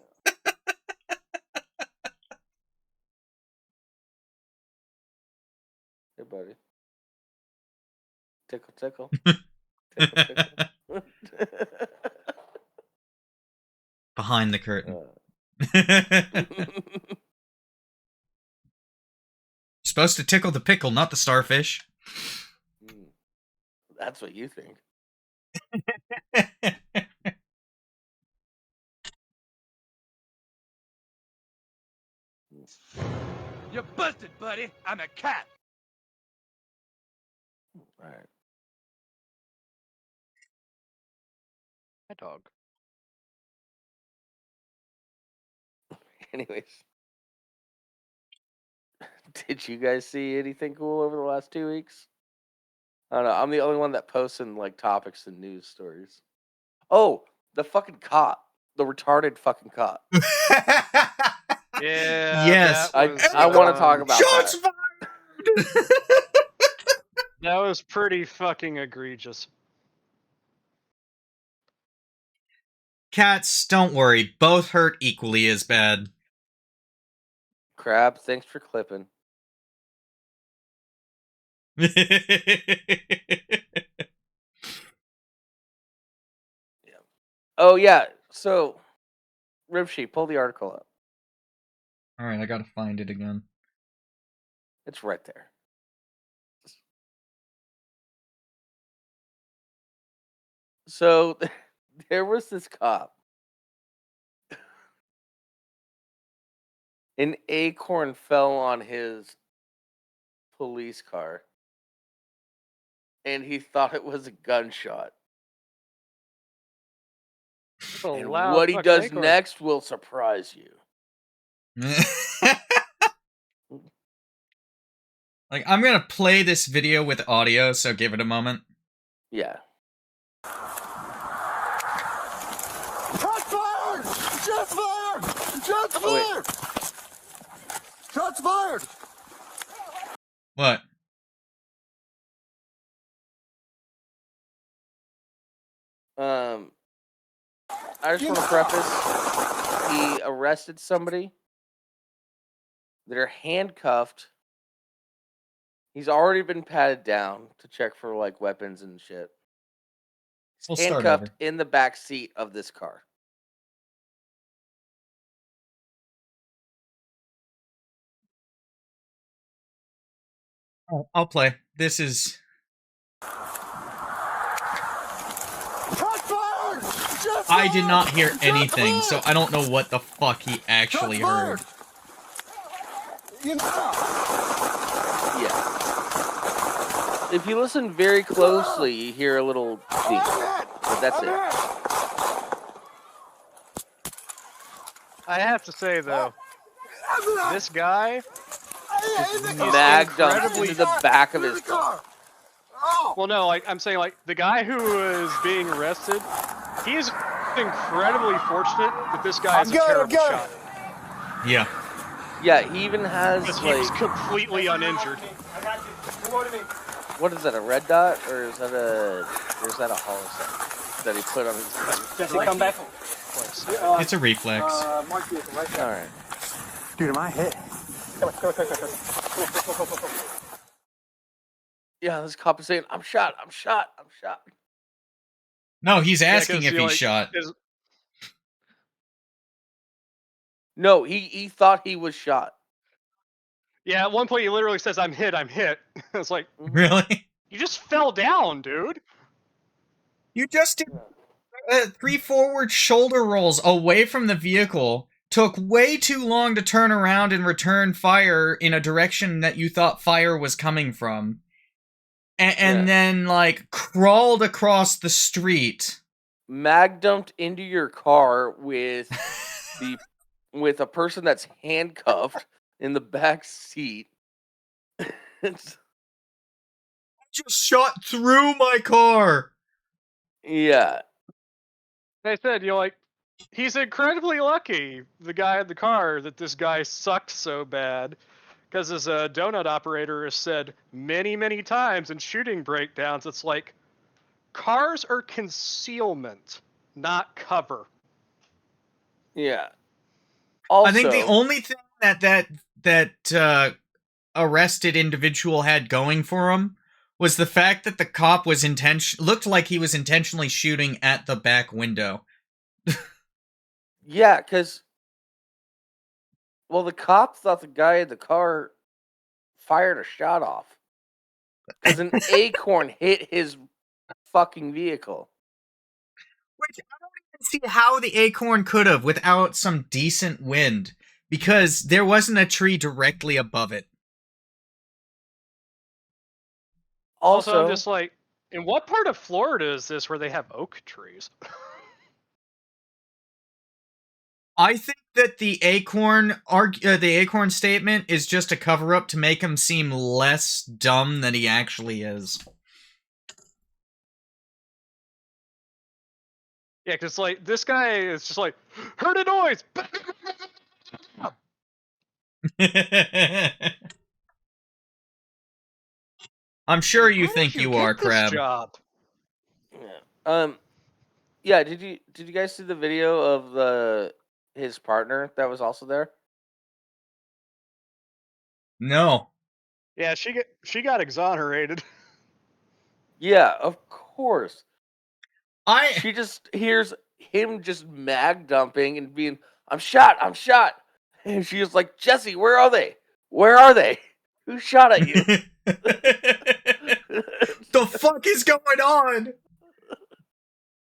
Hey, buddy. Tickle, tickle. Tickle, tickle. Behind the curtain. Uh, Supposed to tickle the pickle, not the starfish. That's what you think. You're busted, buddy. I'm a cat. All right. Cat dog. Anyways, did you guys see anything cool over the last 2 weeks? I don't know. I'm the only one that posts in like topics and news stories. Oh, the fucking cop, the retarded fucking cop. Yeah. Yes. That was, I want to talk about Shots that. fired! That was pretty fucking egregious. Cats, don't worry. Both hurt equally as bad. Crab, thanks for clipping. Oh yeah. So, Rimshee, pull the article up. Alright, I gotta find it again. It's right there. So there was this cop. An acorn fell on his police car, and he thought it was a gunshot. It's a And loud what he fucking does acorn. next will surprise you. Like, I'm gonna play this video with audio, so give it a moment. Yeah. Shots fired! Shots fired! Shots Oh, fired! Shots fired! What? I just want to preface, he arrested somebody. They're handcuffed. He's already been patted down to check for like weapons and shit. He's We'll start handcuffed over. in the back seat of this car. I'll play. This is... Shots fired! Shots I did not fired! hear Shots anything, fired! so I don't know what the fuck he actually Shots heard. fired! You know. Yeah. If you listen very closely, you hear a little beep. But that's it. I have to say though, this guy. Mag dumped incredibly- into the back of his car. Well, no, like I'm saying, like the guy who was being arrested, he is incredibly fortunate that this guy is a terrible shot. Yeah. Yeah, he even has Because he was like, completely uninjured. what is that, a red dot? Or is that a hollow set that he put on his Jesse, come back. It's a reflex. Alright. Dude, am I hit? Yeah, this cop is saying, I'm shot. No, he's Yeah, asking 'cause if he, he's like, shot. No, he thought he was shot. Yeah, at one point he literally says, "I'm hit, I'm hit." It's like, Really? you just fell down, dude. You just did 3 forward shoulder rolls away from the vehicle, took way too long to turn around and return fire in a direction that you thought fire was coming from, and then, like, crawled across the street. Mag dumped into your car with with a person that's handcuffed in the back seat. It's, Just shot through my car! yeah. I said, like, he's incredibly lucky, the guy in the car, that this guy sucked so bad. Because as a donut operator has said many, many times in shooting breakdowns, it's like, cars are concealment, not cover. Yeah. Also, I think the only thing that arrested individual had going for him was the fact that the cop was looked like he was intentionally shooting at the back window. Yeah, because the cop thought the guy in the car fired a shot off because an acorn hit his fucking vehicle. Which I don't even see how the acorn could have without some decent wind, because there wasn't a tree directly above it. Also, I'm just like, in what part of Florida is this where they have oak trees? I think that the acorn statement is just a cover up to make him seem less dumb than he actually is. Yeah, because like this guy is just like, heard a noise. I'm sure you How think did you get are, this Crab. job? Yeah. Did you guys see the video of his partner that was also there? No. Yeah, she got exonerated. Yeah, of course. I She just hears him just mag dumping and being, I'm shot. And she was like, Jesse, where are they? Where are they? Who shot at you? The fuck is going on?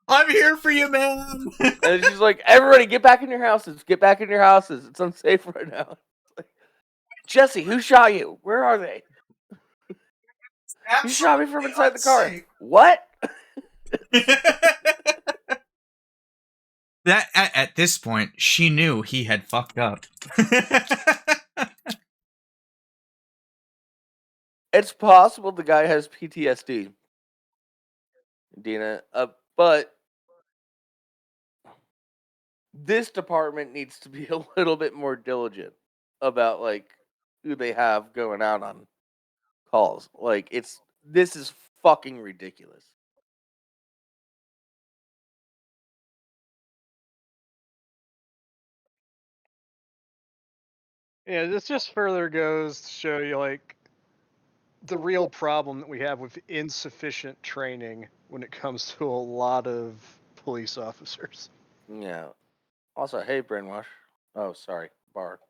I'm here for you, man. And she's like, everybody get back in your houses. Get back in your houses. It's unsafe right now. Like, Jesse, who shot you? Where are they? You shot me from inside the car. What? That at this point, she knew he had fucked up. It's possible the guy has PTSD, Dina. But this department needs to be a little bit more diligent about like who they have going out on calls. Like this is fucking ridiculous. Yeah, this just further goes to show you like the real problem that we have with insufficient training when it comes to a lot of police officers. Yeah. Also, hey, Brainwash. Oh, sorry, Bar.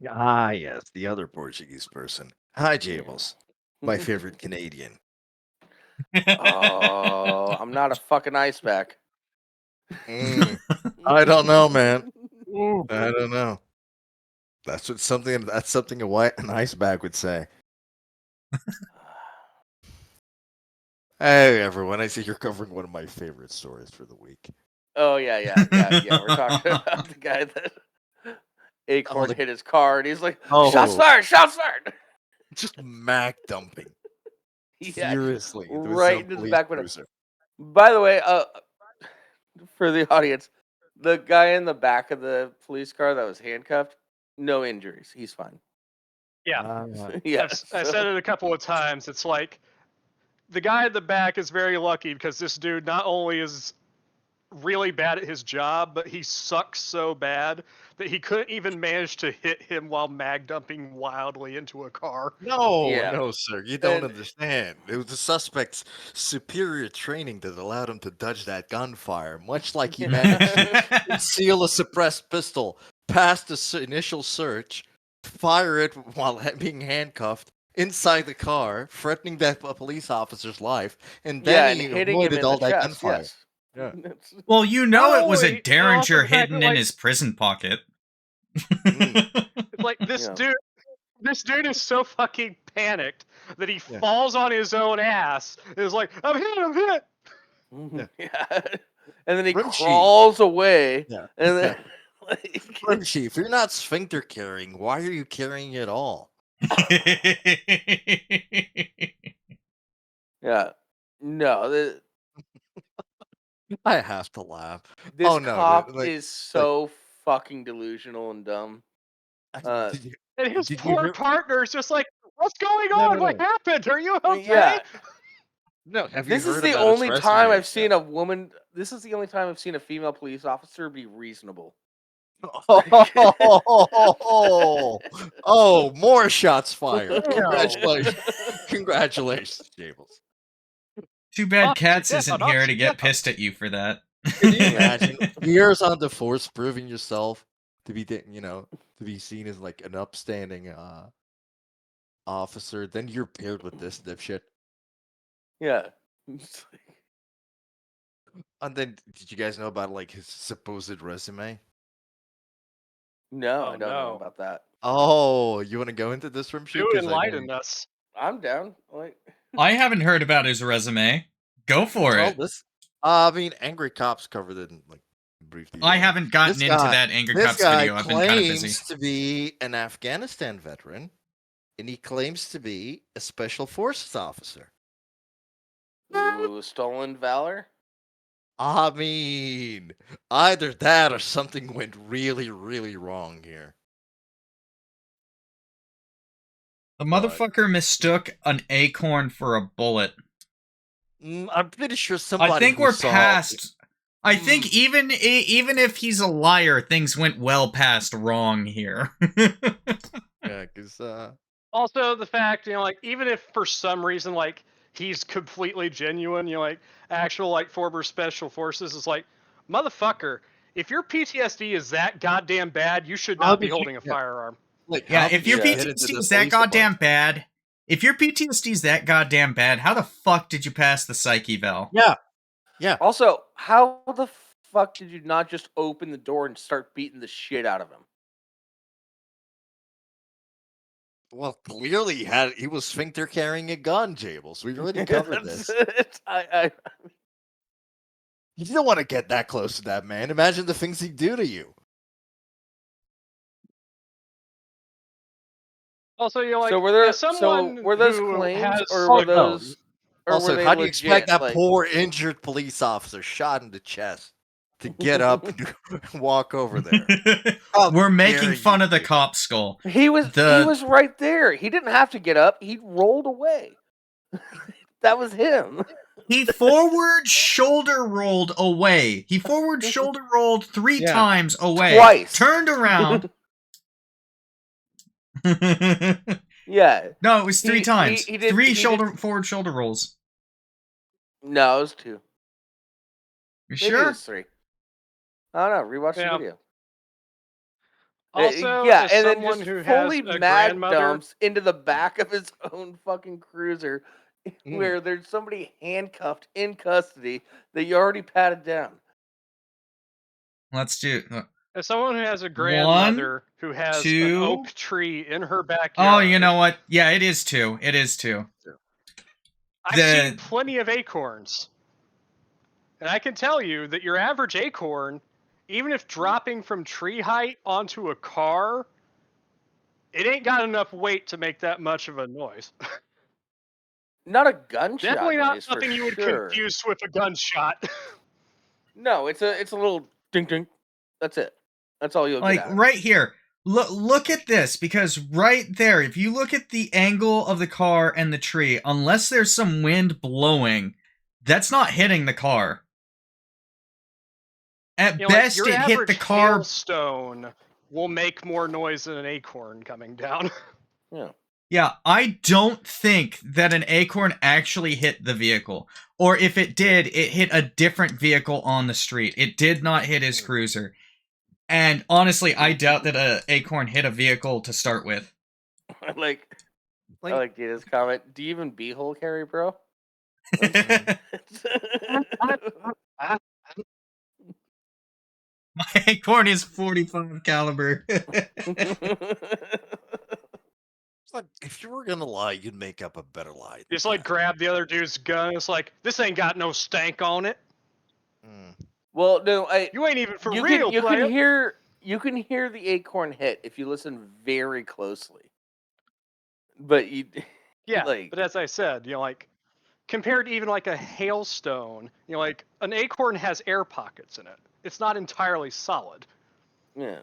Ah, yes, the other Portuguese person. Hi, Jables, my favorite Canadian. Oh, I'm not a fucking ice pack. I don't know, man. I don't know. That's something an ice bag would say. Hey, everyone! I see you're covering one of my favorite stories for the week. Oh yeah. We're talking about the guy that Acorn hit his car, and he's like, "Shots fired! Shots fired!" Just Mac dumping. Yeah, Seriously, right into the back window. By the way, for the audience, the guy in the back of the police car that was handcuffed, no injuries. He's fine. Yeah. Yeah. I said it a couple of times. It's like the guy at the back is very lucky because this dude not only is really bad at his job, but he sucks so bad that he couldn't even manage to hit him while mag dumping wildly into a car. No, sir. You don't understand. It was the suspect's superior training that allowed him to dodge that gunfire, much like he managed to conceal a suppressed pistol, pass the initial search, fire it while being handcuffed inside the car, threatening that police officer's life, and then he avoided all that gunfire. Yes. Yeah. Well, you know it was a derringer hidden in his prison pocket. It's like this dude is so fucking panicked that he falls on his own ass. Is like, I'm hit. Yeah. And then he crawls away. Yeah. And then, Rimshee, if you're not sphincter carrying, why are you carrying it all? Yeah. No. I have to laugh. This cop dude, is so fucking delusional and dumb. And his poor partner's just like, what's going on? What happened? Are you okay? Yeah. No, have this you is heard the about only his time resume? I've seen a woman. This is the only time I've seen a female police officer be reasonable. Oh, more shots fired. Congratulations, Jables. Too bad Katz isn't here to get pissed at you for that. Can you imagine years on the force proving yourself to be, to be seen as like an upstanding officer? Then you're paired with this dipshit. Yeah. And then, did you guys know about like his supposed resume? No, Oh, I don't know no. about that. Oh, you want to go into this, Rimshee? Do 'Cause I know enlighten us. I'm down. Like, I haven't heard about his resume. Go for well, it. this. I mean, Angry Cops covered it in like brief detail. I haven't gotten into that Angry This Cops guy video. I've been kind of busy. claims to be an Afghanistan veteran, and he claims to be a special forces officer. ooh, stolen valor. I mean, either that or something went really, really wrong here. The motherfucker mistook an acorn for a bullet. I'm pretty sure somebody. I think who we're saw- past. I think even if he's a liar, things went well past wrong here. Yeah, because Also, the fact, like, even if for some reason, like, he's completely genuine, like, actual, like, former special forces is like, motherfucker, if your PTSD is that goddamn bad, you should How not be did you- holding a firearm. like, Yeah, how if did your you get into PTSD the is that police goddamn department? bad, if your PTSD is that goddamn bad, how the fuck did you pass the psyche eval? Yeah. Also, how the fuck did you not just open the door and start beating the shit out of him? Well, clearly he was sphincter carrying a gun, Jables. We already covered this. You don't want to get that close to that man. Imagine the things he'd do to you. Also, like, so were there? as someone So were those who claims, has, or like, were those? Or Also, were they how do you legit, expect that like, poor injured police officer shot in the chest to get up and walk over there? How We're dare making fun you, of the Jables. cop skull. He was right there. He didn't have to get up. He rolled away. That was him. He forward shoulder rolled away. He forward shoulder rolled 3 Yeah. times away. Twice. Turned around. Yeah. No, it was 3 times. he did- 3 he forward shoulder rolls. No, it was 2. You Maybe sure? it was 3. I don't know. Rewatch Yeah. the video. Also, yeah, as and then someone just who fully has a mad grandmother, dumps into the back of his own fucking cruiser, where there's somebody handcuffed in custody that you already patted down. Let's do. as someone who has a grandmother who has an 2. oak tree in her backyard. Oh, you know what? Yeah, it is 2. It is 2. I've seen plenty of acorns. And I can tell you that your average acorn, even if dropping from tree height onto a car, it ain't got enough weight to make that much of a noise. Not a gunshot. Definitely not noise, something for you would sure. confuse with a gunshot. No, it's a little ding ding. That's it. That's all you'll like get. Like right here. Look at this, because right there, if you look at the angle of the car and the tree, unless there's some wind blowing, that's not hitting the car. At best, your it hit the car. Hailstone will make more noise than an acorn coming down. Yeah. Yeah, I don't think that an acorn actually hit the vehicle. Or if it did, it hit a different vehicle on the street. It did not hit his cruiser. And honestly, I doubt that an acorn hit a vehicle to start with. I like Data's comment. Do you even beehole carry, bro? My acorn is 45 caliber. It's like, if you were gonna lie, you'd make up a better lie. Just like grab the other dude's gun. It's like, this ain't got no stank on it. Well, no, you ain't even for you real. You can hear the acorn hit if you listen very closely. But you, yeah. like, but as I said, like compared to even like a hailstone, like an acorn has air pockets in it. It's not entirely solid. Yeah.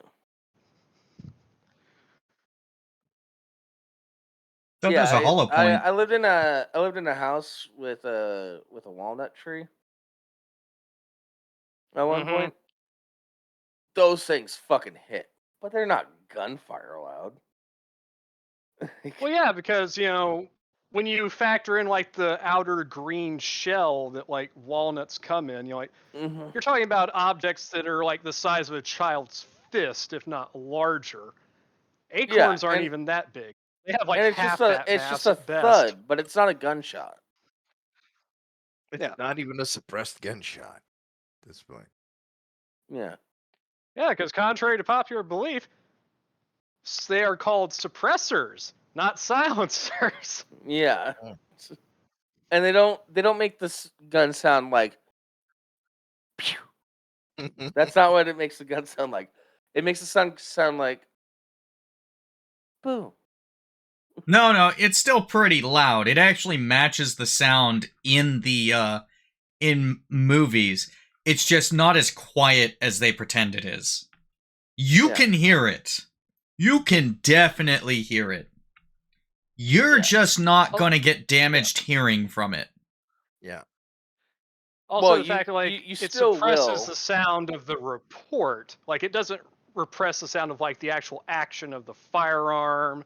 So there's a hollow point. I lived in a house with a walnut tree. At one point, those things fucking hit, but they're not gunfire loud. Well, yeah, because when you factor in like the outer green shell that like walnuts come in, Hmm. you're talking about objects that are like the size of a child's fist, if not larger. Yeah, Acorns aren't even that big. They have like and half that it's just mass a at best. thud, but it's not a gunshot. It's Yeah. not even a suppressed gunshot at this point. Yeah. Yeah, because contrary to popular belief, they are called suppressors, not silencers. Yeah. Mm. And they don't make this gun sound like pew. That's not what it makes the gun sound like. It makes the sound like boom. No, it's still pretty loud. It actually matches the sound in the in movies. It's just not as quiet as they pretend it is. You Yeah. can hear it. You can definitely hear it. You're Yeah. just not gonna get damaged hearing from it. Yeah. Also, Well, the fact that like you it still suppresses will. the sound of the report. Like it doesn't repress the sound of like the actual action of the firearm.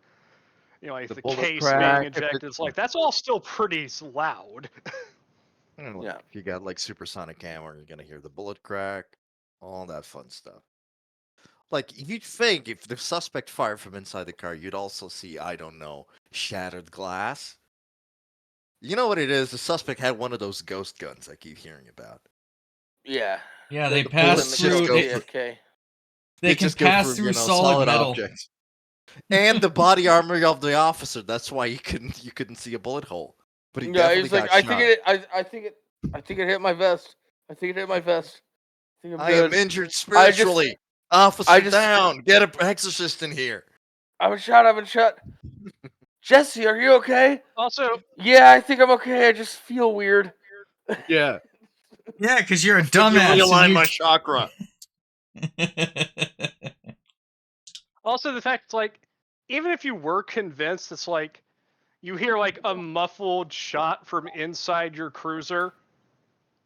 Like The the bullet case being crack, if ejected. It's like that's all still pretty loud. Like, Yeah. if you got like supersonic hammer, you're gonna hear the bullet crack, all that fun stuff. Like you'd think if the suspect fired from inside the car, you'd also see, I don't know, shattered glass. You know what it is? The suspect had one of those ghost guns I keep hearing about. Yeah. Yeah, They they pull in pass the just through. good old go for- JFK. They can just go pass for, through solid metal. objects. And the body armor of the officer. That's why you couldn't see a bullet hole. But he Yeah, definitely he's like, got I shot. think it hit my vest. I think it hit my vest. I think I'm I good. am injured spiritually. Officer down. Get an exorcist in here. I've been shot. Jesse, are you okay? Also, Yeah, I think I'm okay. I just feel weird. Yeah. Yeah, because you're a You dumbass. realign and my chakra. also the fact it's like even if you were convinced, it's like you hear like a muffled shot from inside your cruiser,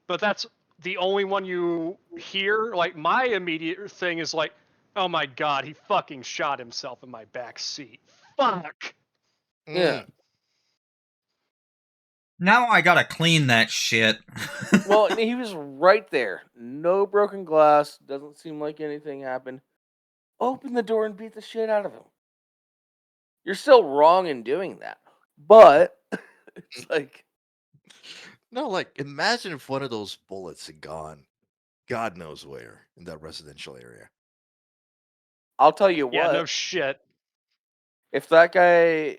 but that's the only one you hear. Like my immediate thing is like, oh my god, he fucking shot himself in my back seat. Fuck. Yeah. Now I gotta clean that shit. Well, and he was right there. No broken glass. Doesn't seem like anything happened. Open the door and beat the shit out of him. You're still wrong in doing that. But it's like, No, like imagine if one of those bullets had gone, God knows where, in that residential area. I'll tell you Yeah, no what. shit. If that guy,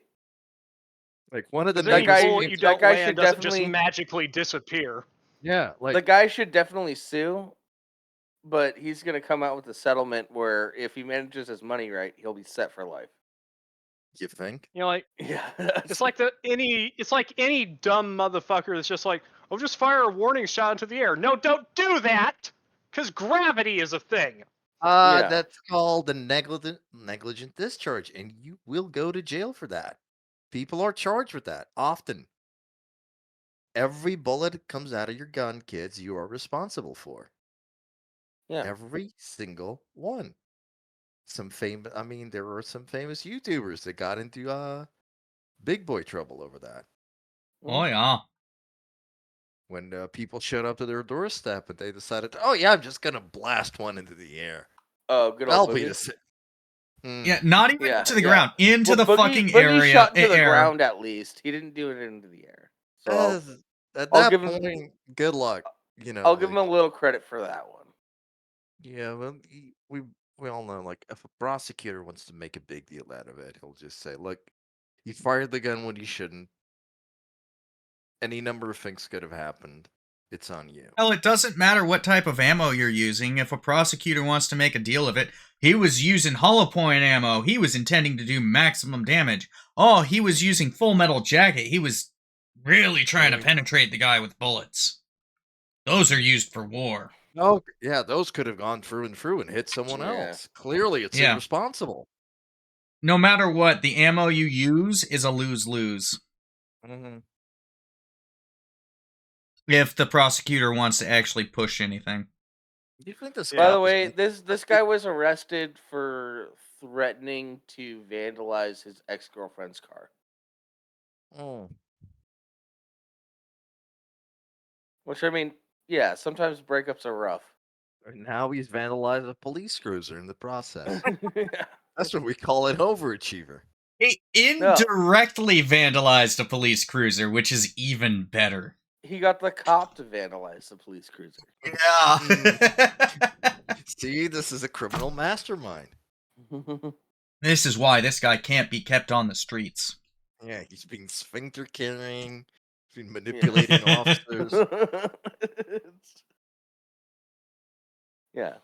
Like one of the Because any guy- bullet neighbors. you that don't guy land should doesn't just definitely- magically disappear. Yeah, the like guy should definitely sue. But he's gonna come out with a settlement where if he manages his money right, he'll be set for life. you think? Like Yeah. it's like any dumb motherfucker that's just like, oh, just fire a warning shot into the air. No, don't do that, because gravity is a thing. Yeah. That's called a negligent discharge, and you will go to jail for that. People are charged with that often. Every bullet that comes out of your gun, kids, you are responsible for. Yeah. Every single one. There were some famous YouTubers that got into big boy trouble over that. Oh yeah. When people showed up to their doorstep and they decided, oh yeah, I'm just gonna blast one into the air. Oh, good I'll old be Boogie. the same. Yeah, not even Yeah, into the yeah. ground, into Well, the Boogie, fucking Boogie area. shot into the air. ground at least. He didn't do it into the air. So At I'll that give him- point, good luck. I'll give him a little credit for that one. Yeah, well, we all know, like, if a prosecutor wants to make a big deal out of it, he'll just say, "Look, you fired the gun when you shouldn't. Any number of things could have happened. It's on you." Hell, it doesn't matter what type of ammo you're using. If a prosecutor wants to make a deal of it, he was using hollow point ammo. He was intending to do maximum damage. Oh, he was using full metal jacket. He was really trying to penetrate the guy with bullets. Those are used for war. Oh, yeah, those could have gone through and through and hit someone Yeah. else. Clearly, it's Yeah. irresponsible. No matter what, the ammo you use is a lose-lose. Mm-hmm. If the prosecutor wants to actually push anything. Do you think this? By the cop way, is- this guy was arrested for threatening to vandalize his ex-girlfriend's car. Oh. Which I mean, yeah, sometimes breakups are rough. And now he's vandalized a police cruiser in the process. Yeah. That's what we call an overachiever. He No. indirectly vandalized a police cruiser, which is even better. He got the cop to vandalize the police cruiser. Yeah. See, this is a criminal mastermind. This is why this guy can't be kept on the streets. Yeah, he's been sphincter carrying, he's been manipulating officers. Yeah.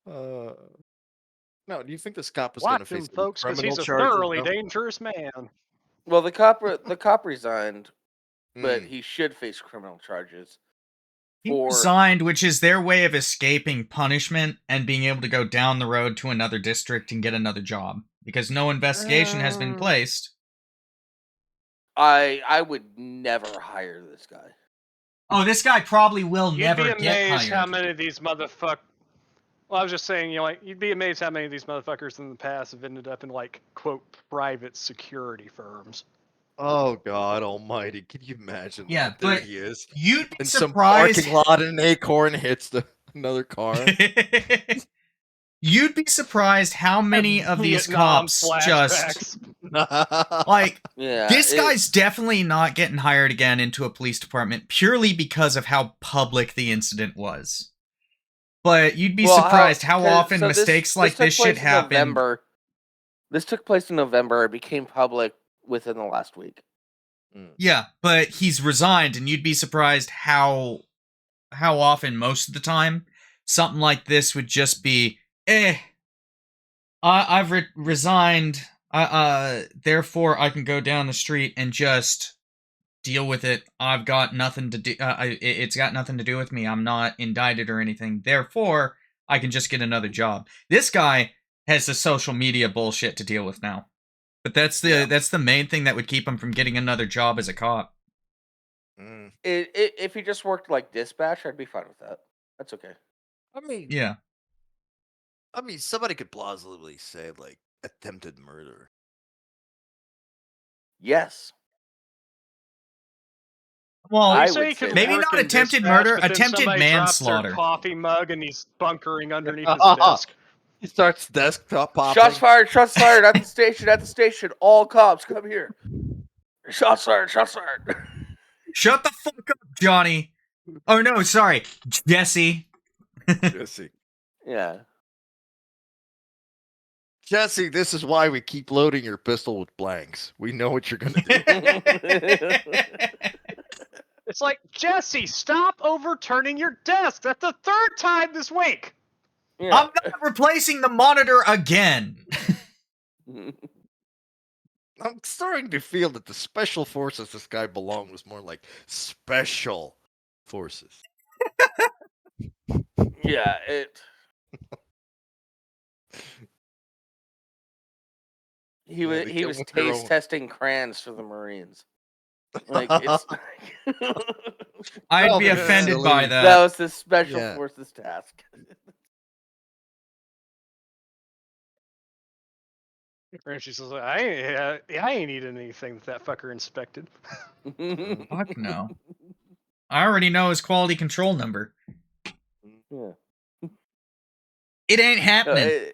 No, do you think this cop is going to Watch face him, any folks, because criminal he's a charges, thoroughly though? dangerous man. Well, the cop resigned, but Hmm. he should face criminal charges. He For resigned, which is their way of escaping punishment and being able to go down the road to another district and get another job. Because no investigation has been placed. I would never hire this guy. Oh, this guy probably will You'd never be get amazed hired. how many of these motherfuckers. Well, I was just saying, you'd be amazed how many of these motherfuckers in the past have ended up in, quote, private security firms. Oh, God almighty. Can you imagine Yeah, that? There but he is. You'd be In some surprised. parking lot, and an acorn hits another car. You'd be surprised how many of these Vietnam cops flashbacks. Yeah, this guy's definitely not getting hired again into a police department purely because of how public the incident was. But you'd be surprised how often mistakes like this shit happen. This took place in November. It became public within the last week. Yeah, but he's resigned, and you'd be surprised how often, most of the time, something like this would just be, I've resigned, therefore I can go down the street and just deal with it. I've got nothing to do, it's got nothing to do with me. I'm not indicted or anything. Therefore, I can just get another job. This guy has the social media bullshit to deal with now. But that's the main thing that would keep him from getting another job as a cop. If he just worked like dispatch, I'd be fine with that. That's okay. I mean, yeah. I mean, somebody could plausibly say, attempted murder. Yes. Well, maybe not attempted murder, attempted manslaughter. Coffee mug and he's bunkering underneath his desk. He starts desktop popping. Shots fired! Shots fired at the station! At the station! All cops, come here! Shots fired! Shots fired! Shut the fuck up, Johnny. Oh no, sorry, Jesse. Jesse. Yeah. Jesse, this is why we keep loading your pistol with blanks. We know what you're gonna do. It's like, Jesse, stop overturning your desk. That's the third time this week. Yeah. I'm not replacing the monitor again. I'm starting to feel that the special forces this guy belonged was more like special forces. Yeah, He was taste testing crayons for the Marines. Like it's. I'd be offended by that. That was the special forces task. And she says, I ain't eating anything that fucker inspected. Fuck no. I already know his quality control number. Yeah. It ain't happening.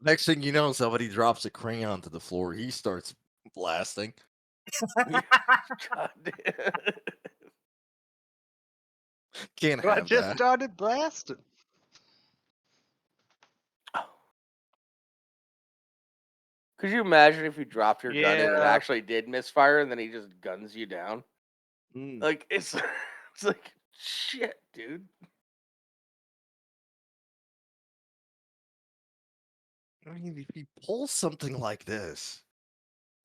Next thing you know, somebody drops a crayon to the floor. He starts blasting. God damn. Can't have I just that. started blasting. Could you imagine if you dropped your gun and it actually did misfire, and then he just guns you down? Like it's like shit, dude. I mean, if he pulls something like this,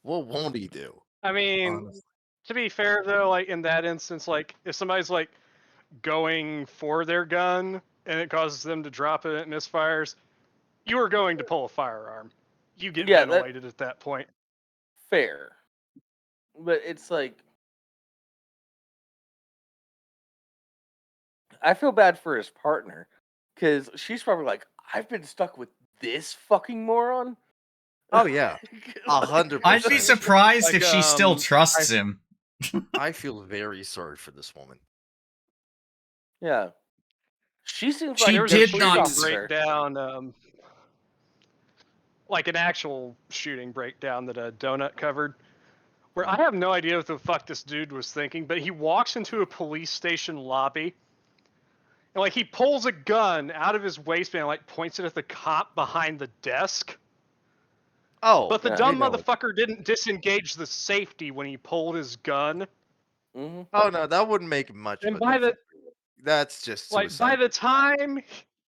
what won't he do? I mean, to be fair though, in that instance, if somebody's going for their gun and it causes them to drop it and it misfires, you are going to pull a firearm. You get ventilated at that point. Fair. But it's like, I feel bad for his partner, because she's probably like, I've been stuck with this fucking moron. Oh yeah, 100%. I'd be surprised if she still trusts him. I feel very sorry for this woman. Yeah. She seems She like There a was a good did police shooting not officer. breakdown, like an actual shooting breakdown that a Donut covered, where I have no idea what the fuck this dude was thinking, but he walks into a police station lobby, and like he pulls a gun out of his waistband and like points it at the cop behind the desk. Oh, But the Yeah. dumb we know it. motherfucker didn't disengage the safety when he pulled his gun. Hmm. Oh no, that wouldn't make much of And a by the difference. That's just like by suicide. the time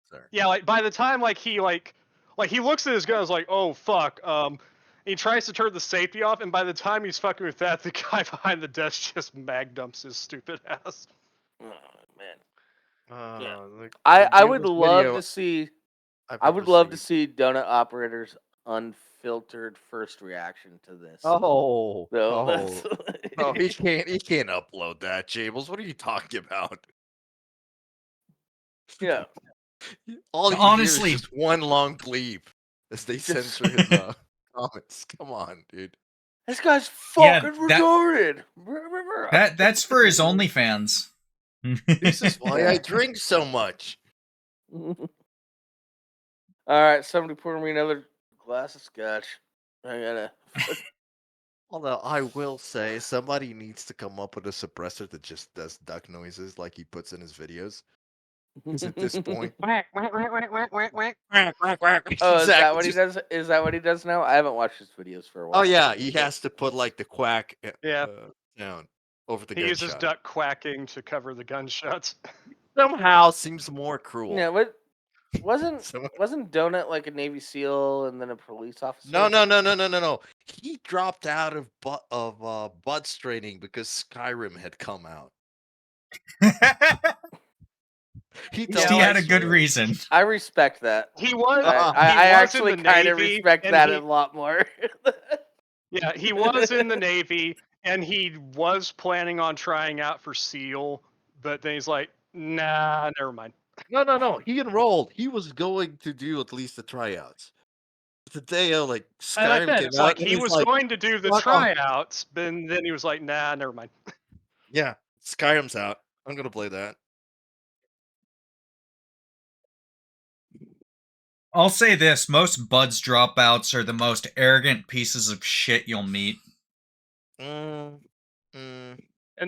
Sir. yeah, like by the time like he looks at his gun, is like, oh fuck. He tries to turn the safety off, and by the time he's fucking with that, the guy behind the desk just mag dumps his stupid ass. Oh, man. Yeah. The I would weirdest love video to see. I've I ever would love to seen. see donut operators unfiltered first reaction to this. Oh, No, oh, that's no, he can't upload that, Jables. What are you talking about? yeah. All you hear is Honestly, just one long bleep as they Just censor his comments. Come on, dude. this guy's yeah, fucking retarded. that's for his OnlyFans. This is why I drink so much. All right, somebody pour me another glass of scotch. I gotta. Although I will say, somebody needs to come up with a suppressor that just does duck noises like he puts in his videos. Because at this point, Whack, whack, whack, whack, whack, whack, whack. quack, quack, quack. Oh, is that Exactly, what he just- does? Is that what he does now? I haven't watched his videos for a while. Oh yeah, he has to put like the quack Yeah. down over the He uses gunshot. duck quacking to cover the gunshots. Somehow seems more cruel. Yeah, what wasn't Some- wasn't Donut like a Navy SEAL and then a police officer? No. He dropped out of butt straining because Skyrim had come out. He Yeah, he had a like- good reason. I respect that. He was. I he was actually in the kind of Navy, respect and that he- a lot more. Yeah, he was in the Navy, and he was planning on trying out for SEAL, but then he's like, nah, never mind. No. He enrolled. He was going to do at least the tryouts. The day Like Skyrim that, came it's out, like and he he's was like, going to do the "Fuck off." tryouts, but then he was like, nah, never mind. Yeah, Skyrim's out. I'm gonna play that. I'll say this: most buds dropouts are the most arrogant pieces of shit you'll meet. And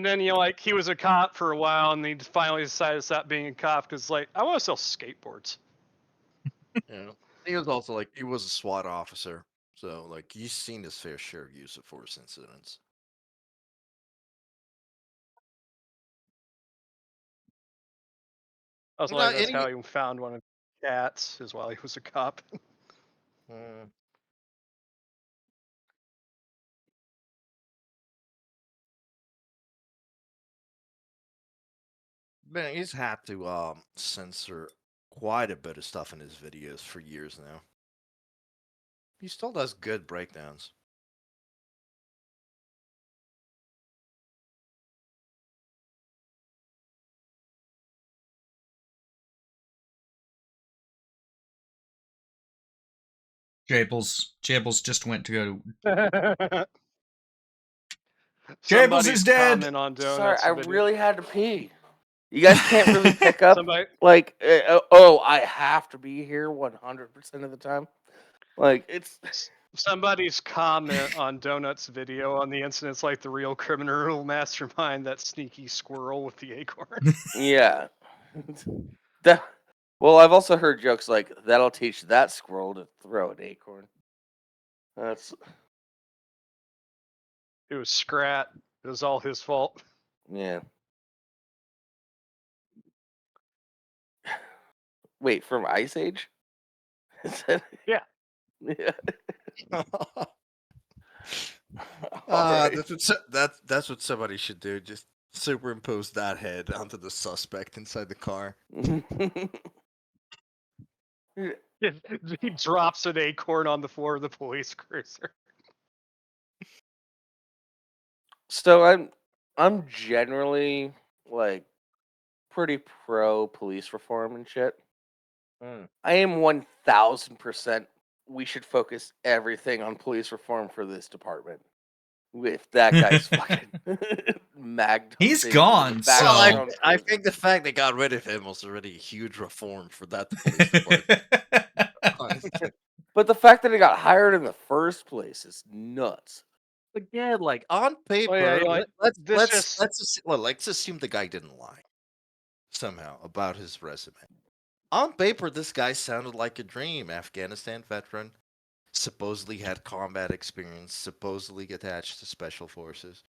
then like he was a cop for a while, and he finally decided to stop being a cop because like I want to sell skateboards. Yeah. He was also like he was a SWAT officer, so like he's seen his fair share of use of force incidents. Also, No, like that's and how he found one of the cats, is while he was a cop. Mm. Man, he's had to censor quite a bit of stuff in his videos for years now. He still does good breakdowns. Jables just went to go. Somebody's is dead! comment on Sorry, Donuts I video. really had to pee. You guys can't really pick up. Somebody, Like, oh, I have to be here 100% of the time. Like, it's somebody's comment on Donuts video on the incident's like the real criminal mastermind, that sneaky squirrel with the acorn. yeah. Well, I've also heard jokes like that'll teach that squirrel to throw an acorn. That's It was Scrat. It was all his fault. yeah. Wait, from Ice Age? Is that- Yeah. Yeah. Ah, Alright. that's what somebody should do. Just superimpose that head onto the suspect inside the car. He drops an acorn on the floor of the police cruiser. So I'm generally like pretty pro police reform and shit. I am 1000%. We should focus everything on police reform for this department. with that guy's fucking magnum. He's thing gone, in the back of Well, his so- own I prison. think the fact they got rid of him was already a huge reform for that police department. Honestly. But the fact that he got hired in the first place is nuts. Again, like on paper, like, let's assume the guy didn't lie somehow about his resume. On paper, this guy sounded like a dream. Afghanistan veteran, supposedly had combat experience, supposedly attached to special forces.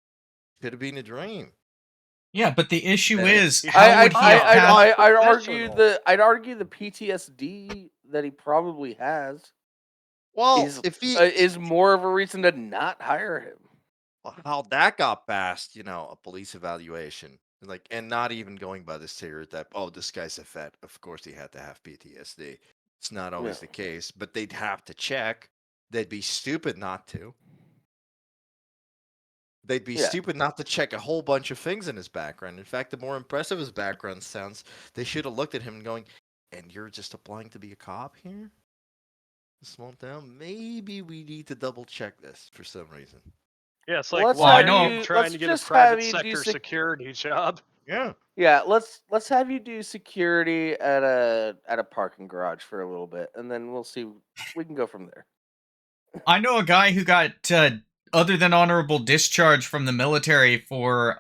Could have been a dream. Yeah, but the issue Yeah. is, how would he have passed? I'd argue the PTSD that he probably has Well, is more of a reason to not hire him. how that got past, a police evaluation, like, and not even going by the stereotype. Oh, this guy's a vet. Of course, he had to have PTSD. It's not always the case, but they'd have to check. They'd be stupid not to. They'd be stupid not to check a whole bunch of things in his background. In fact, the more impressive his background sounds, they should have looked at him and going, "And you're just applying to be a cop here? A small town? Maybe we need to double check this for some reason." Yeah, it's Well, like, let's why have are you- you trying let's to get a just have private you do sector security job? Yeah. Yeah, let's have you do security at a parking garage for a little bit, and then we'll see. We can go from there. I know a guy who got other than honorable discharge from the military for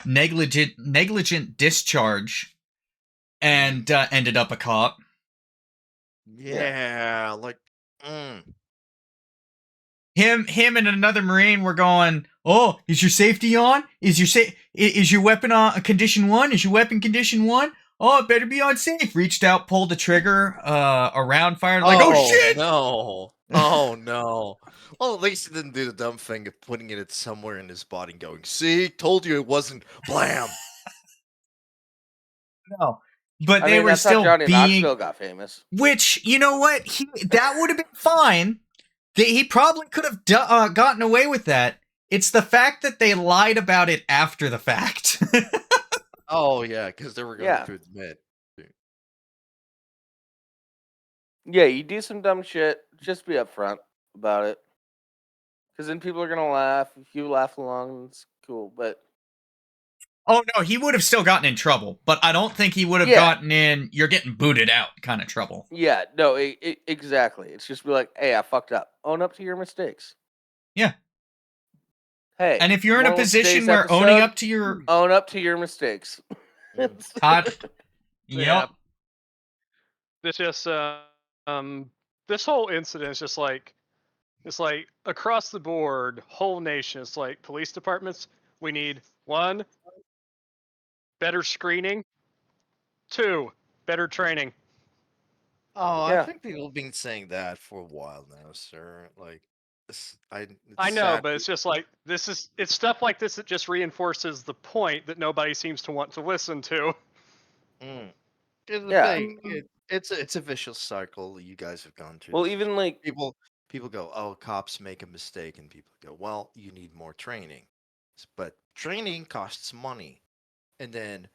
negligent discharge, and ended up a cop. Yeah, like, Him and another Marine were going, "Oh, is your safety on? Is your weapon on condition 1? Is your weapon condition 1? Oh, it better be on safe." Reached out, pulled the trigger, a round fired, like, "Oh shit!" No. Oh no. Well, at least he didn't do the dumb thing of putting it somewhere in his body and going, "See, told you it wasn't." Blam. No. But I they mean, were that's how still Johnny being, Knoxville got famous. which, you know what, that would have been fine. He probably could have gotten away with that. It's the fact that they lied about it after the fact. Oh yeah, because they were going Yeah. to admit. Yeah, you do some dumb shit, just be upfront about it. Because then people are gonna laugh. If you laugh along, it's cool. But Oh no, he would have still gotten in trouble, but I don't think he would have Yeah. gotten in "you're getting booted out" kind of trouble. yeah, no, exactly. It's just be like, hey, I fucked up. Own up to your mistakes. Yeah. Hey, And if you're in a moral of position today's where owning episode, up to your own up to your mistakes. Todd, Yeah. yep. This just this whole incident is just like, it's like across the board, whole nation. It's like police departments. We need 1, better screening. 2, better training. Oh, Yeah. I think people have been saying that for a while now, sir. Like, I know, but it's just like it's stuff like this that just reinforces the point that nobody seems to want to listen to. Here's the Yeah. thing. It's a vicious cycle you guys have gone through. Well, this. even like people go, "Oh, cops make a mistake," and people go, "Well, you need more training." But training costs money, and then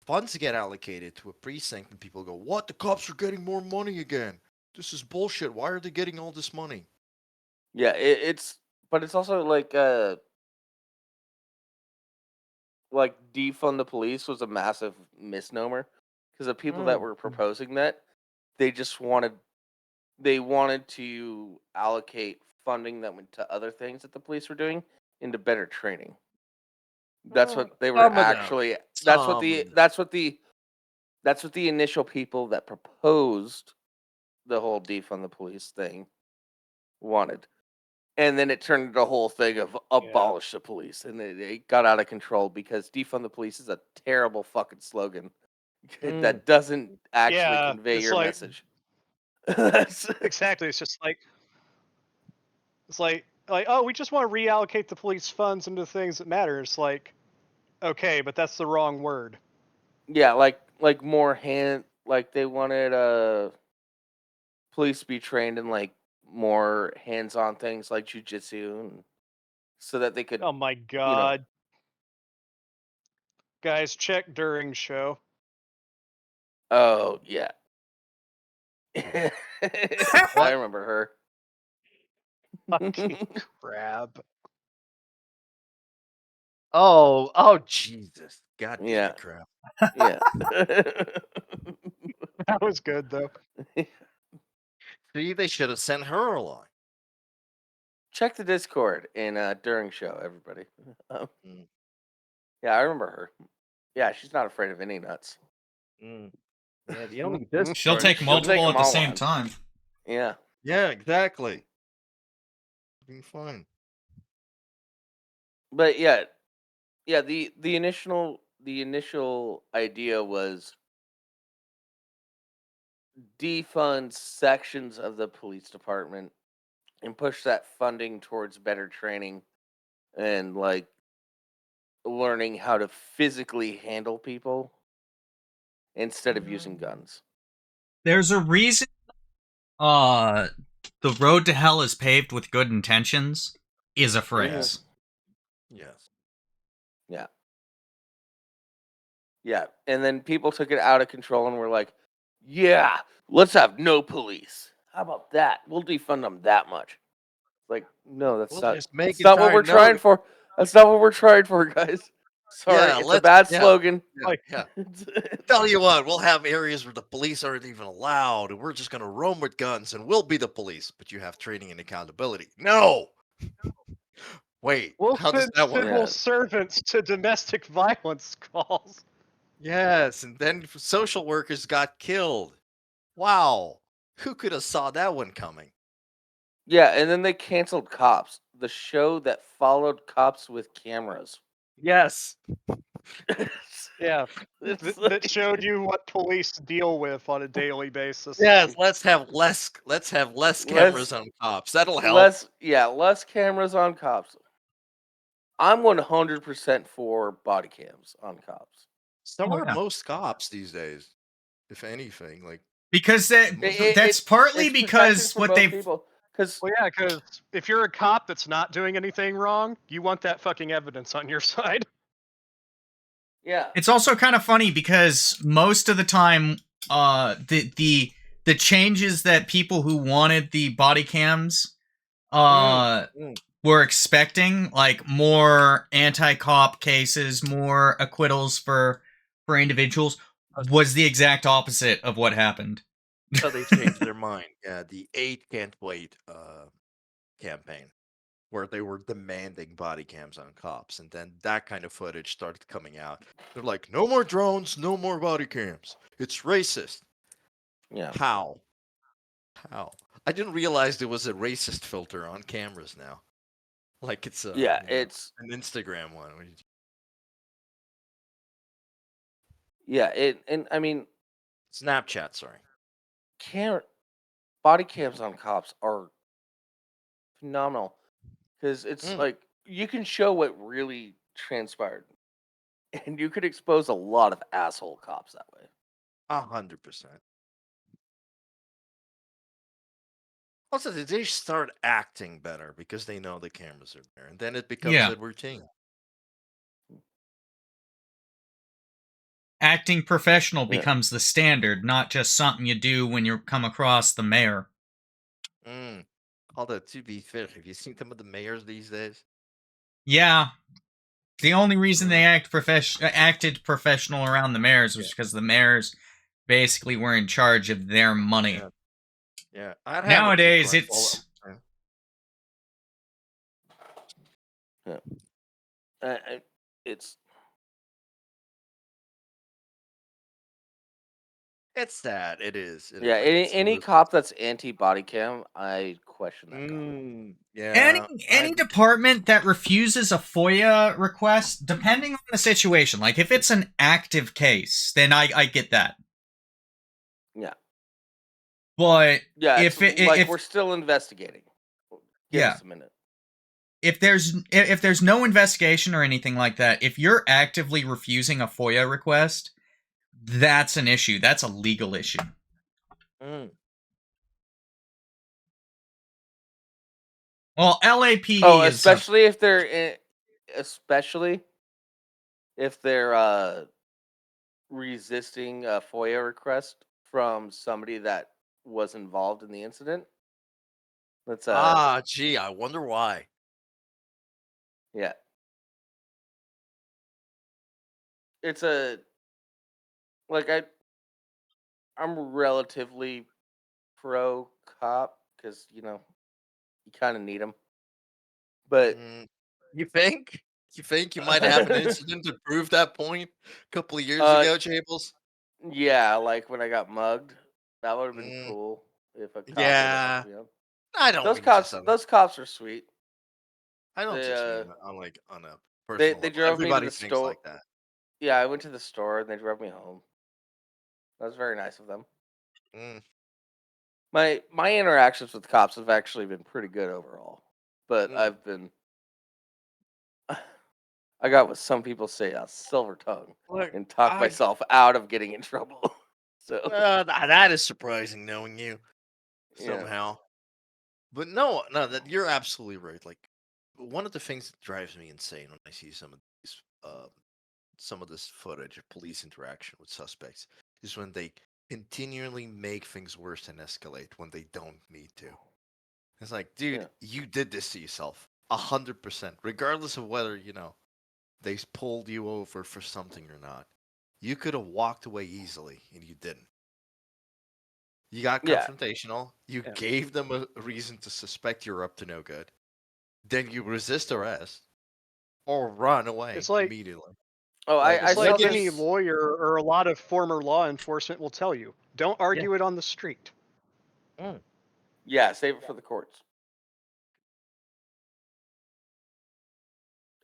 funds get allocated to a precinct, and people go, "What? The cops are getting more money again? This is bullshit. Why are they getting all this money?" yeah, but it's also like defund the police was a massive misnomer because the people that were proposing that they just wanted to allocate funding that went to other things that the police were doing into better training. That's what they were Some of them. actually. That's what the Some. that's what the initial people that proposed the whole defund the police thing wanted. And then it turned into a whole thing of abolish the police, and it got out of control because defund the police is a terrible fucking slogan that doesn't actually convey it's your like- message. That's- Exactly. It's just like oh, we just want to reallocate the police funds into things that matter. It's like, okay, but that's the wrong word. yeah, like more like they wanted police to be trained in like more hands-on things like jujitsu, so that they could. Oh my god. Guys, check during show. Oh yeah. I remember her. Fucking crap. Oh, Jesus. God damn Yeah. it, crap. Yeah. That was good though. See, they should have sent her along. Check the Discord in during show, everybody. Um, Mm, yeah, I remember her. Yeah, she's not afraid of any nuts. mm. Yeah, the only She'll Discord. take She'll take multiple 'em at the all same on. time. Yeah. Yeah, exactly. Be fine. But yeah, the initial idea was defund sections of the police department and push that funding towards better training and like learning how to physically handle people instead of using guns. There's a reason the road to hell is paved with good intentions is a phrase. Yes. Yeah. Yeah. And then people took it out of control and were like, yeah, let's have no police. How about that? We'll defund them that much. Like, no, that's We'll not just make that's it not what we're no. trying for. That's not what we're trying for, guys. Sorry, Yeah, it's a bad yeah, slogan. Like, yeah. Tell you what, we'll have areas where the police aren't even allowed, and we're just gonna roam with guns, and we'll be the police. But you have training and accountability. No. Wait, we'll how does send that work? civil Yeah. servants to domestic violence calls. Yes, and then social workers got killed. Wow, who could have saw that one coming? Yeah, and then they canceled Cops, the show that followed cops with cameras. Yes. Yeah, It's that like- showed you what police deal with on a daily basis. Yes, let's have less cameras on cops. That'll help. less cameras on cops. I'm 100% for body cams on cops. So Oh, are yeah. most cops these days, if anything. Like, Because It- that's partly it's protection because for what both they've people. Because Well, yeah, because if you're a cop that's not doing anything wrong, you want that fucking evidence on your side. yeah, it's also kind of funny because most of the time the changes that people who wanted the body cams were expecting, like more anti-cop cases, more acquittals for individuals, was the exact opposite of what happened. so they changed their mind. Yeah, the 8 Can't Wait campaign, where they were demanding body cams on cops, and then that kind of footage started coming out. They're like, no more drones, no more body cams. It's racist. yeah. How? How? I didn't realize there was a racist filter on cameras now. Like it's Yeah, you know, it's an Instagram one. and I mean, Snapchat, sorry. cam body cams on cops are phenomenal because it's Mm. like you can show what really transpired, and you could expose a lot of asshole cops that way. 100%. Also, they start acting better because they know the cameras are there, and then it becomes Yeah. a routine. Acting professional Yeah. becomes the standard, not just something you do when you come across the mayor. Although, to be fair, have you seen some of the mayors these days? Yeah. The only reason they acted professional around the mayors was because the mayors basically were in charge of their money. Yeah. I'd have a few Nowadays, friends it's Yeah. It's It's sad. It is. It is. yeah. Like, Any it's any really- cop that's anti body cam, I question that cop. Yeah. any department that refuses a FOIA request, depending on the situation. Like if it's an active case, then I get that. Yeah. But Yeah, if it's like we're still investigating. Give Yeah. us a minute. if there's no investigation or anything like that, if you're actively refusing a FOIA request, that's an issue. That's a legal issue. Well, LAPD Oh, is especially if they're resisting a FOIA request from somebody that was involved in the incident. That's gee, I wonder why. yeah. it's a like I'm relatively pro cop because you kind of need them, but You think? You think you might have an incident to prove that point a couple of years uh, ago, Jables? yeah, like when I got mugged, that would have been Mm, cool if a cop would have yeah. helped me out. I don't Those mean just cops, on. those cops are sweet. I don't They just mean on like on a they personal they level. drove me to Everybody the thinks store. like that. Yeah, I went to the store and they drove me home. That was very nice of them. Mm, My interactions with cops have actually been pretty good overall, but mm. I got what some people say a silver tongue Look, and talked I myself out of getting in trouble. So that is surprising knowing you yeah, somehow. But no, that you're absolutely right. Like one of the things that drives me insane when I see some of this footage of police interaction with suspects is when they continually make things worse and escalate when they don't need to. It's like, dude, yeah, you did this to yourself, 100%, regardless of whether they pulled you over for something or not. You could have walked away easily, and you didn't. You got yeah, confrontational. You Yeah. gave them a reason to suspect you're up to no good. Then you resist arrest or run away It's like immediately. Oh, Like, I it's saw like making any this. lawyer or a lot of former law enforcement will tell you. Don't yeah. argue it on the street. Mm. Yeah, save it for the courts.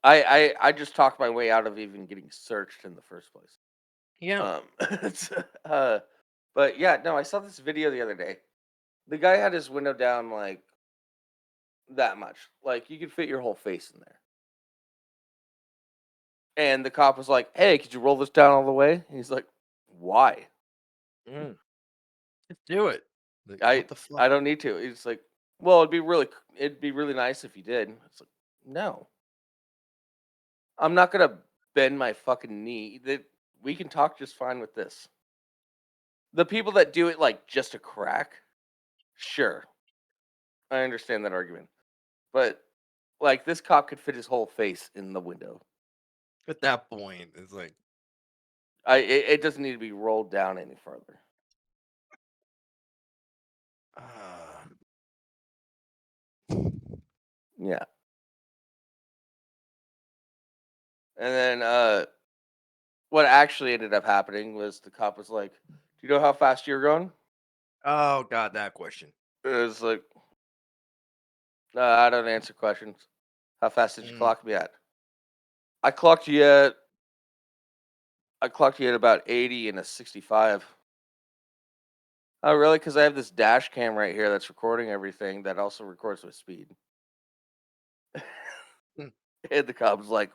I just talked my way out of even getting searched in the first place. Yeah. It's, but yeah, no, I saw this video the other day. The guy had his window down like that much, like you could fit your whole face in there. And the cop was like, "Hey, could you roll this down all the way?" And he's like, "Why? Mm. Just do it. Like, I what the fuck? I don't need to." He's like, "Well, it'd be really nice if you did." It's like, no, I'm not gonna bend my fucking knee. That we can talk just fine with this. The people that do it like just a crack, sure, I understand that argument. But like this cop could fit his whole face in the window. At that point, it's like, It doesn't need to be rolled down any further. uh, Yeah. And then what actually ended up happening was the cop was like, "Do you know how fast you're going?" oh god, that question. It was like, I don't answer questions. How fast did you Mm. clock me at? I clocked you at I clocked you at about 80 and a 65. Oh, really? Because I have this dash cam right here that's recording everything that also records with speed. Mm. And the cop was like,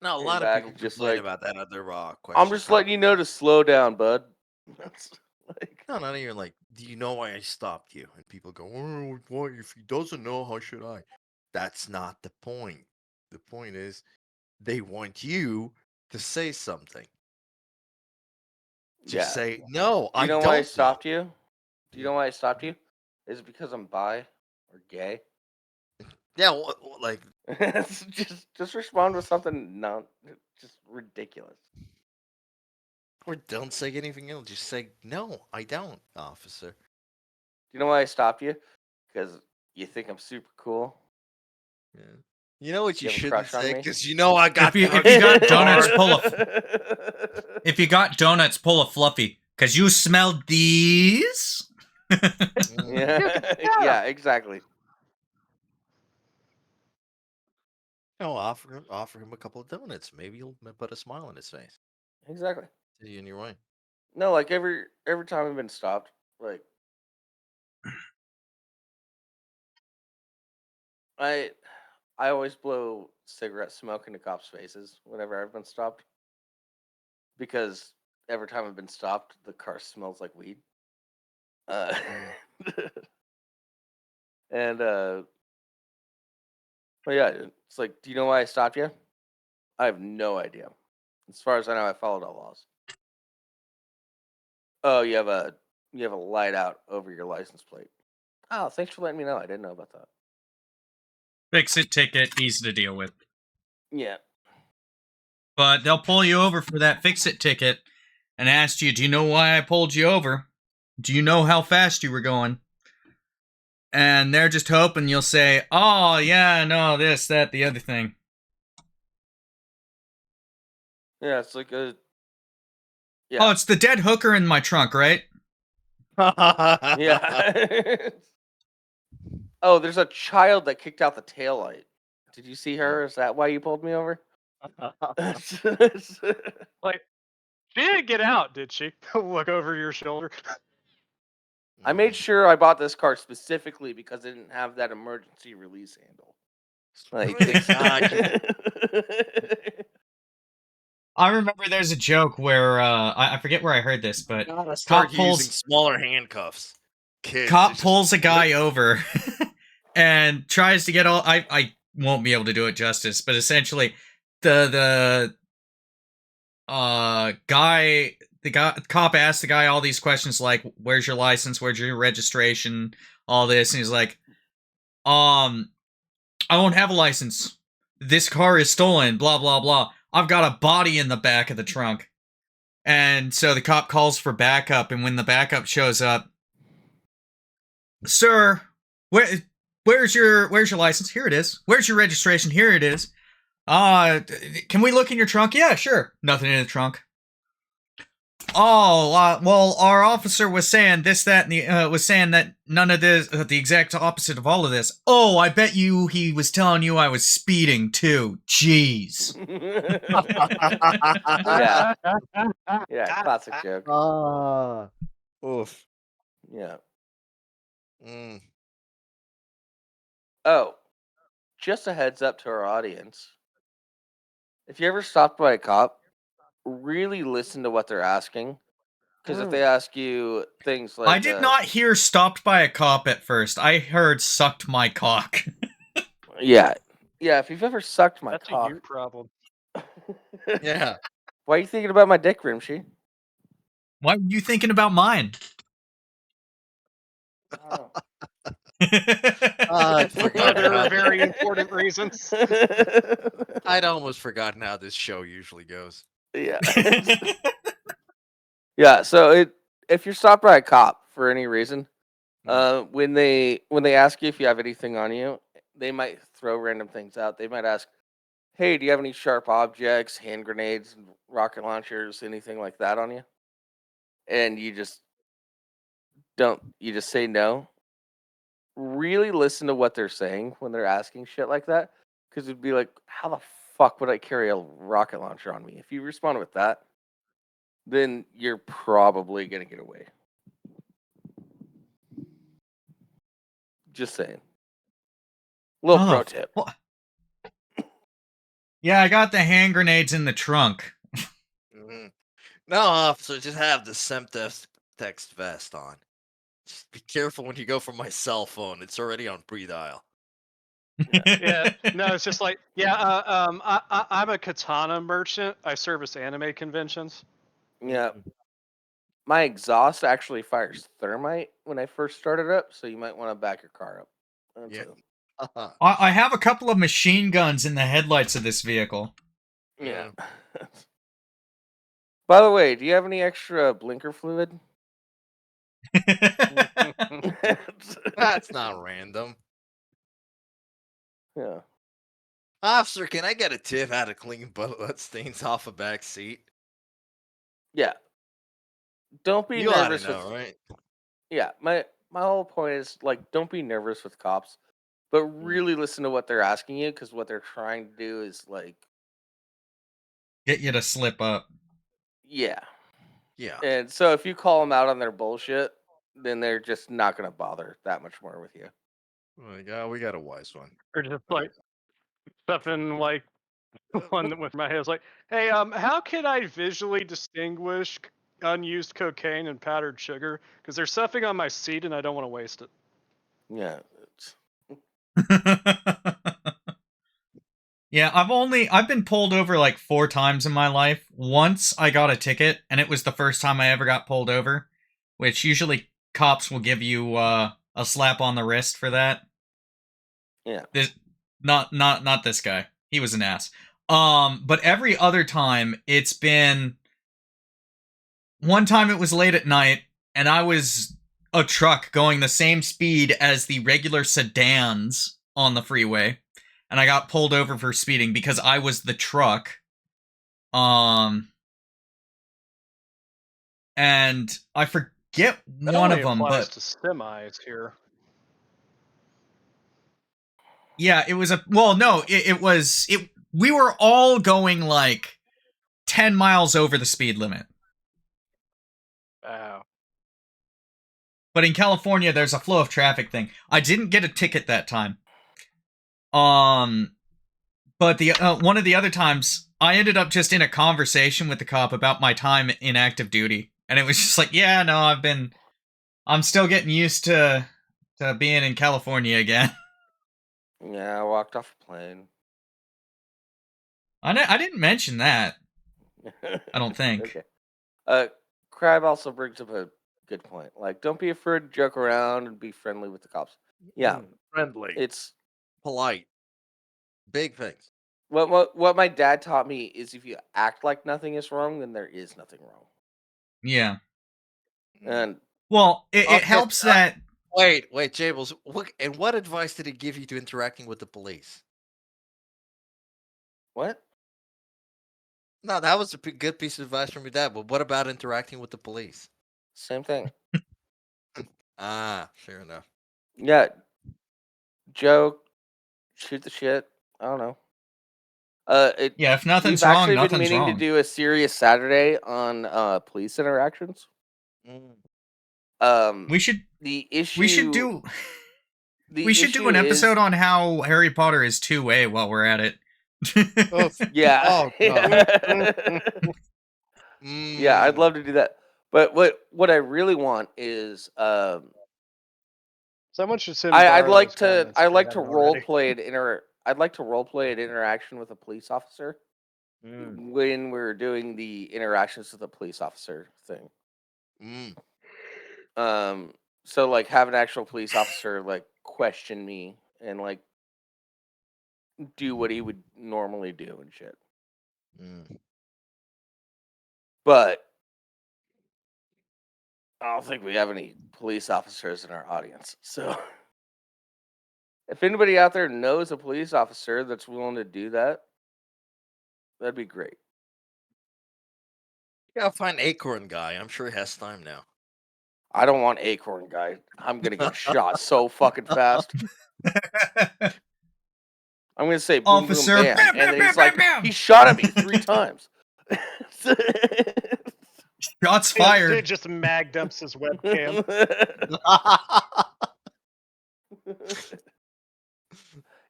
Now, a came lot of back people and just complain like, about that other "I'm question just time. letting you know to slow down, bud." That's like, No, not even like, do you know why I stopped you? And people go, oh, why? If he doesn't know, how should I? That's not the point. The point is, they want you to say something. Just yeah. say, no, Do you I know why I don't know. stopped you? Do you Mm. know why I stopped you? Is it because I'm bi or gay? Yeah, like, It's just respond with something just ridiculous. or don't say anything else. Just say, no, I don't, officer. Do you know why I stopped you? Because you think I'm super cool. Yeah. You know what you You have a shouldn't crush on say? me? Because you know I got If you got donuts, hard. if you got donuts, pull a fluffy. Cause you smelled these. Mm. Yeah, You can yeah. yeah, exactly. No, offer him a couple of donuts. Maybe you'll put a smile on his face. Exactly. See you in your way. No, like every time I've been stopped, like I I always blow cigarette smoke into cops' faces whenever I've been stopped because every time I've been stopped, the car smells like weed. Uh, Mm. and but yeah, it's like, do you know why I stopped you? I have no idea. As far as I know, I followed all laws. Oh, you have a light out over your license plate. Oh, thanks for letting me know. I didn't know about that. Fix it ticket, easy to deal with. Yeah. But they'll pull you over for that fix-it ticket and ask you, do you know why I pulled you over? Do you know how fast you were going? And they're just hoping you'll say, oh, yeah, no, this, that, the other thing. Yeah, it's like a. Oh, Yeah. it's the dead hooker in my trunk, right? Yeah. Oh, there's a child that kicked out the taillight. Did you see her? Is that why you pulled me over? Like, she didn't get out, did she? Look over your shoulder. I made sure I bought this car specifically because it didn't have that emergency release handle. Like, I remember there's a joke where, I forget where I heard this, but Gotta start cop pulls, using smaller handcuffs. Kids, cop it's just pulls a guy over and tries to get all, I won't be able to do it justice, but essentially the cop asked the guy all these questions like, where's your license, where's your registration, all this, and he's like, I won't have a license, this car is stolen, blah blah blah, I've got a body in the back of the trunk. And so the cop calls for backup, and when the backup shows up, sir, where's your license? Here it is. Where's your registration? Here it is. Can we look in your trunk? Yeah, sure. Nothing in the trunk. Oh, well, our officer was saying this, that, and the was saying that none of this, the exact opposite of all of this. Oh, I bet you he was telling you I was speeding too. Jeez. yeah. Yeah, classic joke. Oof. Yeah. Mm. Oh, just a heads up to our audience. If you ever stopped by a cop, really listen to what they're asking. Because if they ask you things like... I did not hear stopped by a cop at first. I heard sucked my cock. Yeah. Yeah, if you've ever sucked my That's cock... a you problem. Yeah. Why are you thinking about my dick, Rimshee? Why are you thinking about mine? Oh. I'd forgotten Other how, very important reasons. I'd almost forgotten how this show usually goes. Yeah. Yeah, so if you're stopped by a cop for any reason, when they ask you if you have anything on you, they might throw random things out. They might ask, "Hey, do you have any sharp objects, hand grenades, rocket launchers, anything like that on you?" And you just say no. Really listen to what they're saying when they're asking shit like that, because it'd be like, "How the fuck would I carry a rocket launcher on me?" If you respond with that, then you're probably gonna get away. Just saying. Little pro tip. Yeah, I got the hand grenades in the trunk. Mm-hmm. No, officer, just have the Semtex vest on. Just be careful when you go for my cell phone. It's already on pre-dial. Yeah, no, it's just like, I'm a katana merchant. I service anime conventions. Yeah. My exhaust actually fires thermite when I first started up, so you might want to back your car up. Yeah. I have a couple of machine guns in the headlights of this vehicle. Yeah. By the way, do you have any extra blinker fluid? That's not random. Yeah. Officer, can I get a tip how to clean blood stains off a back seat? Yeah. Don't be You ought to nervous know, with... right? Yeah, my whole point is, like, don't be nervous with cops, but really listen to what they're asking you, because what they're trying to do is, like... Get you to slip up. Yeah. Yeah. And so if you call them out on their bullshit, then they're just not going to bother that much more with you. Well, we got a wise one. Or just like something like one with my head is like, hey, how can I visually distinguish unused cocaine and powdered sugar? Because there's something on my seat and I don't want to waste it. Yeah. Yeah, I've been pulled over like 4 times in my life. Once I got a ticket, and it was the first time I ever got pulled over, which usually cops will give you a slap on the wrist for that. Yeah. Not this guy. He was an ass. But every other time it's been one time it was late at night and I was a truck going the same speed as the regular sedans on the freeway, and I got pulled over for speeding because I was the truck. And I forget That one only of them, applies but to semis here. yeah, it was we were all going like 10 miles over the speed limit. Wow. But in California, there's a flow of traffic thing. I didn't get a ticket that time. But the one of the other times, I ended up just in a conversation with the cop about my time in active duty, and it was just like, yeah, no, I'm still getting used to being in California again. Yeah, I walked off a plane. I didn't mention that. I don't think. Okay. Crab also brings up a good point. Like, don't be afraid to joke around and be friendly with the cops. Yeah, Friendly, it's polite, big things. what my dad taught me is if you act like nothing is wrong, then there is nothing wrong. Yeah. And Well, it Okay, helps that. Wait, Jables. What advice did he give you to interacting with the police? what? No, that was a good piece of advice from your dad. But what about interacting with the police? Same thing. Ah, fair enough. Yeah, joke, shoot the shit. I don't know. Yeah, if nothing's We've wrong, actually been nothing's meaning to wrong. do a serious Saturday on police interactions. Mm. We should The issue we should do the we should do an issue is- episode on how Harry Potter is 2A while we're at it. Oh, Yeah. Oh, Yeah, I'd love to do that. But what I really want is Someone should send I'd Bar like those to comments I'd if they like to haven't role already. play I'd like to role play an interaction with a police officer Mm. when we're doing the interactions with a police officer thing. Mm. So like have an actual police officer like question me and like do what he would normally do and shit. Mm. But I don't think we have any police officers in our audience. So if anybody out there knows a police officer that's willing to do that, that'd be great. You gotta find Acorn guy. I'm sure he has time now. I don't want Acorn guy. I'm gonna get shot so fucking fast. I'm gonna say boom Officer, boom bam, bam, and bam, then bam, he's like, bam, bam. he shot at me 3 times. Shots Dude fired. just mag dumps his webcam.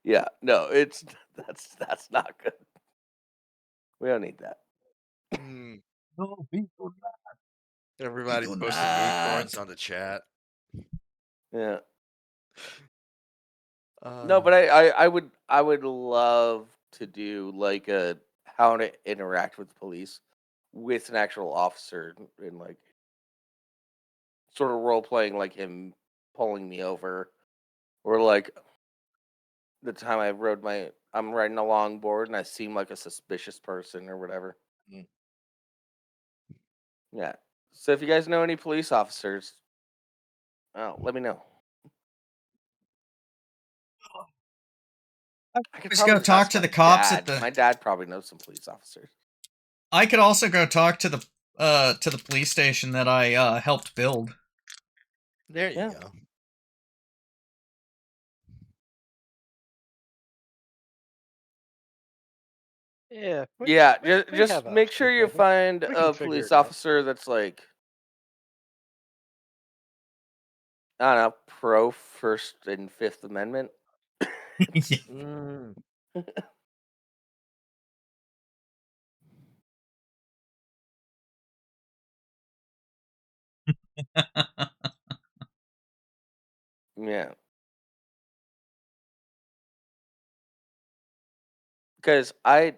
Yeah, no, that's not good. We don't need that. Mm. No, people Everybody's Do posting not. acorns on the chat. Yeah. No, but I would love to do like a how to interact with the police with an actual officer and like sort of role playing like him pulling me over or like the time I'm riding a longboard and I seem like a suspicious person or whatever. Mm. Yeah. So if you guys know any police officers, let me know. I could Just probably go talk ask to my the cops dad. at the. My dad probably knows some police officers. I could also go talk to the police station that I helped build. There you Yeah. go. Yeah. Yeah, we just have make options, sure you maybe. find We can a figure police it out. officer that's like, I don't know, pro First and Fifth Amendment. Mm. Yeah, because I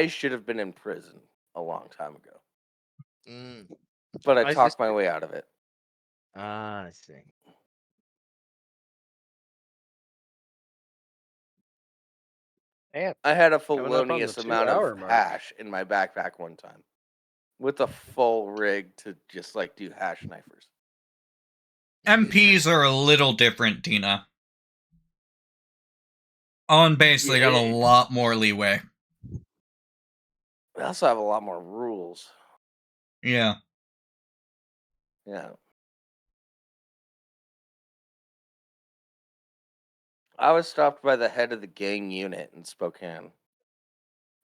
should have been in prison a long time ago, Mm. but I Why is this talked my way out of it. I see. And I had a coming up on the felonious amount 2-hour of mark. hash in my backpack one time, with a full rig to just like do hash snipers. MPs are a little different, Dina. On base, they got a Yeah. lot more leeway. They also have a lot more rules. Yeah. Yeah. I was stopped by the head of the gang unit in Spokane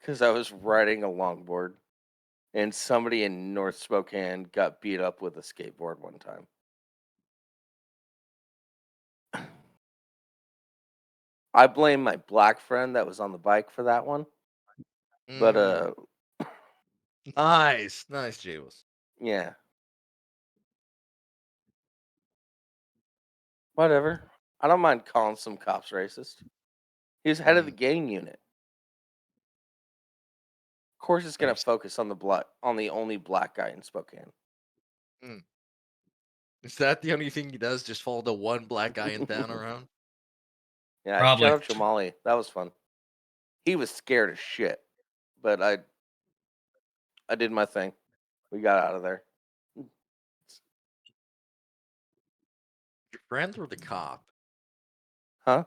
because I was riding a longboard, and somebody in North Spokane got beat up with a skateboard one time. I blame my black friend that was on the bike for that one. But Nice, Jables. yeah. Whatever. I don't mind calling some cops racist. He was head of the gang unit. Of course, it's gonna focus on the only black guy in Spokane. Is that the only thing he does? Just follow the one black guy in town around? Yeah, Probably. shout out Jamali. That was fun. He was scared as shit, but I did my thing. We got out of there. Your friend or the cop? Huh?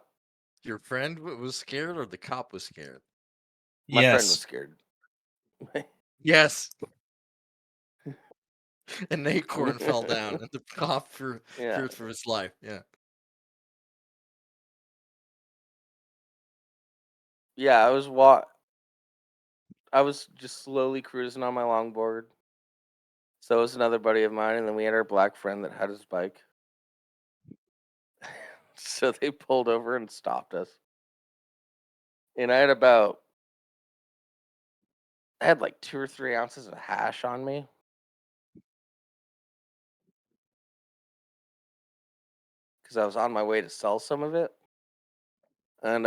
Your friend was scared or the cop was scared? My friend was Yes. scared. Yes. An acorn fell down, and the cop Yeah. feared for his life. Yeah. Yeah, I was just slowly cruising on my longboard. So was another buddy of mine, and then we had our black friend that had his bike. So they pulled over and stopped us. And I had like 2 or 3 ounces of hash on me. Because I was on my way to sell some of it. And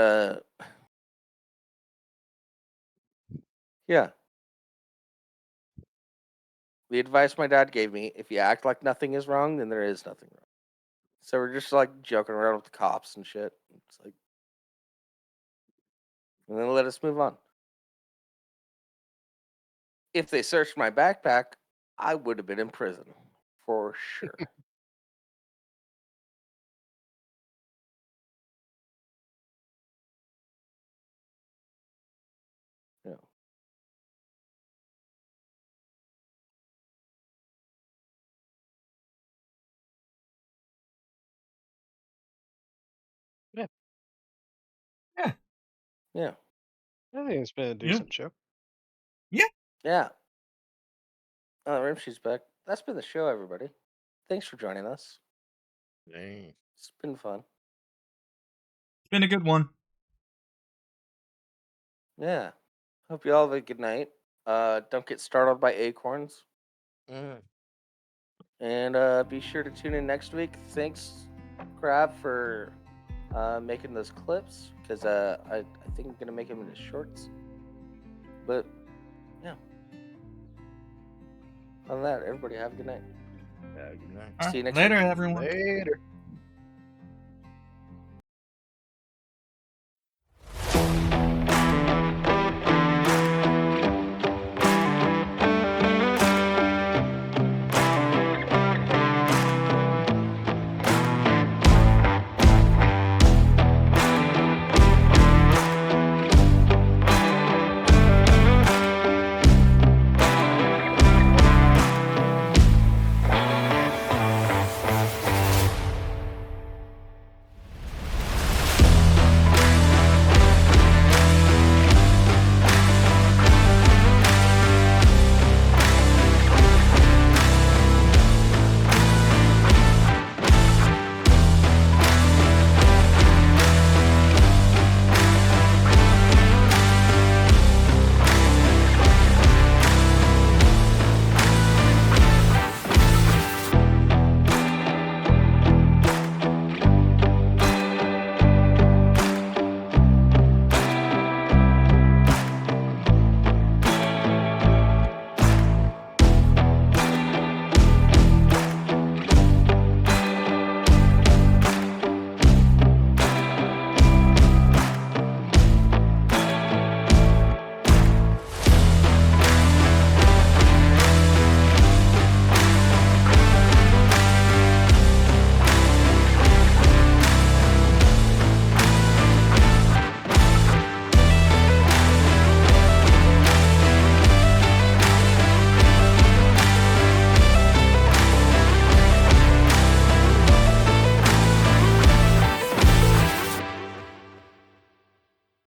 yeah. The advice my dad gave me, if you act like nothing is wrong, then there is nothing wrong. So we're just like joking around with the cops and shit. It's like, and then let us move on. If they searched my backpack, I would have been in prison for sure. Yeah. Yeah. Yeah. Yeah. I think it's been a decent show. Yeah. Rimshee's back. That's been the show, everybody. Thanks for joining us. Dang. It's been fun. It's been a good one. Yeah. Hope you all have a good night. Don't get startled by acorns. And be sure to tune in next week. Thanks, Crab, for making those clips, because I think I'm going to make them into shorts. But, yeah. Other than that, everybody have a good night. Yeah, good night. All See you right, next later, week. everyone. Later.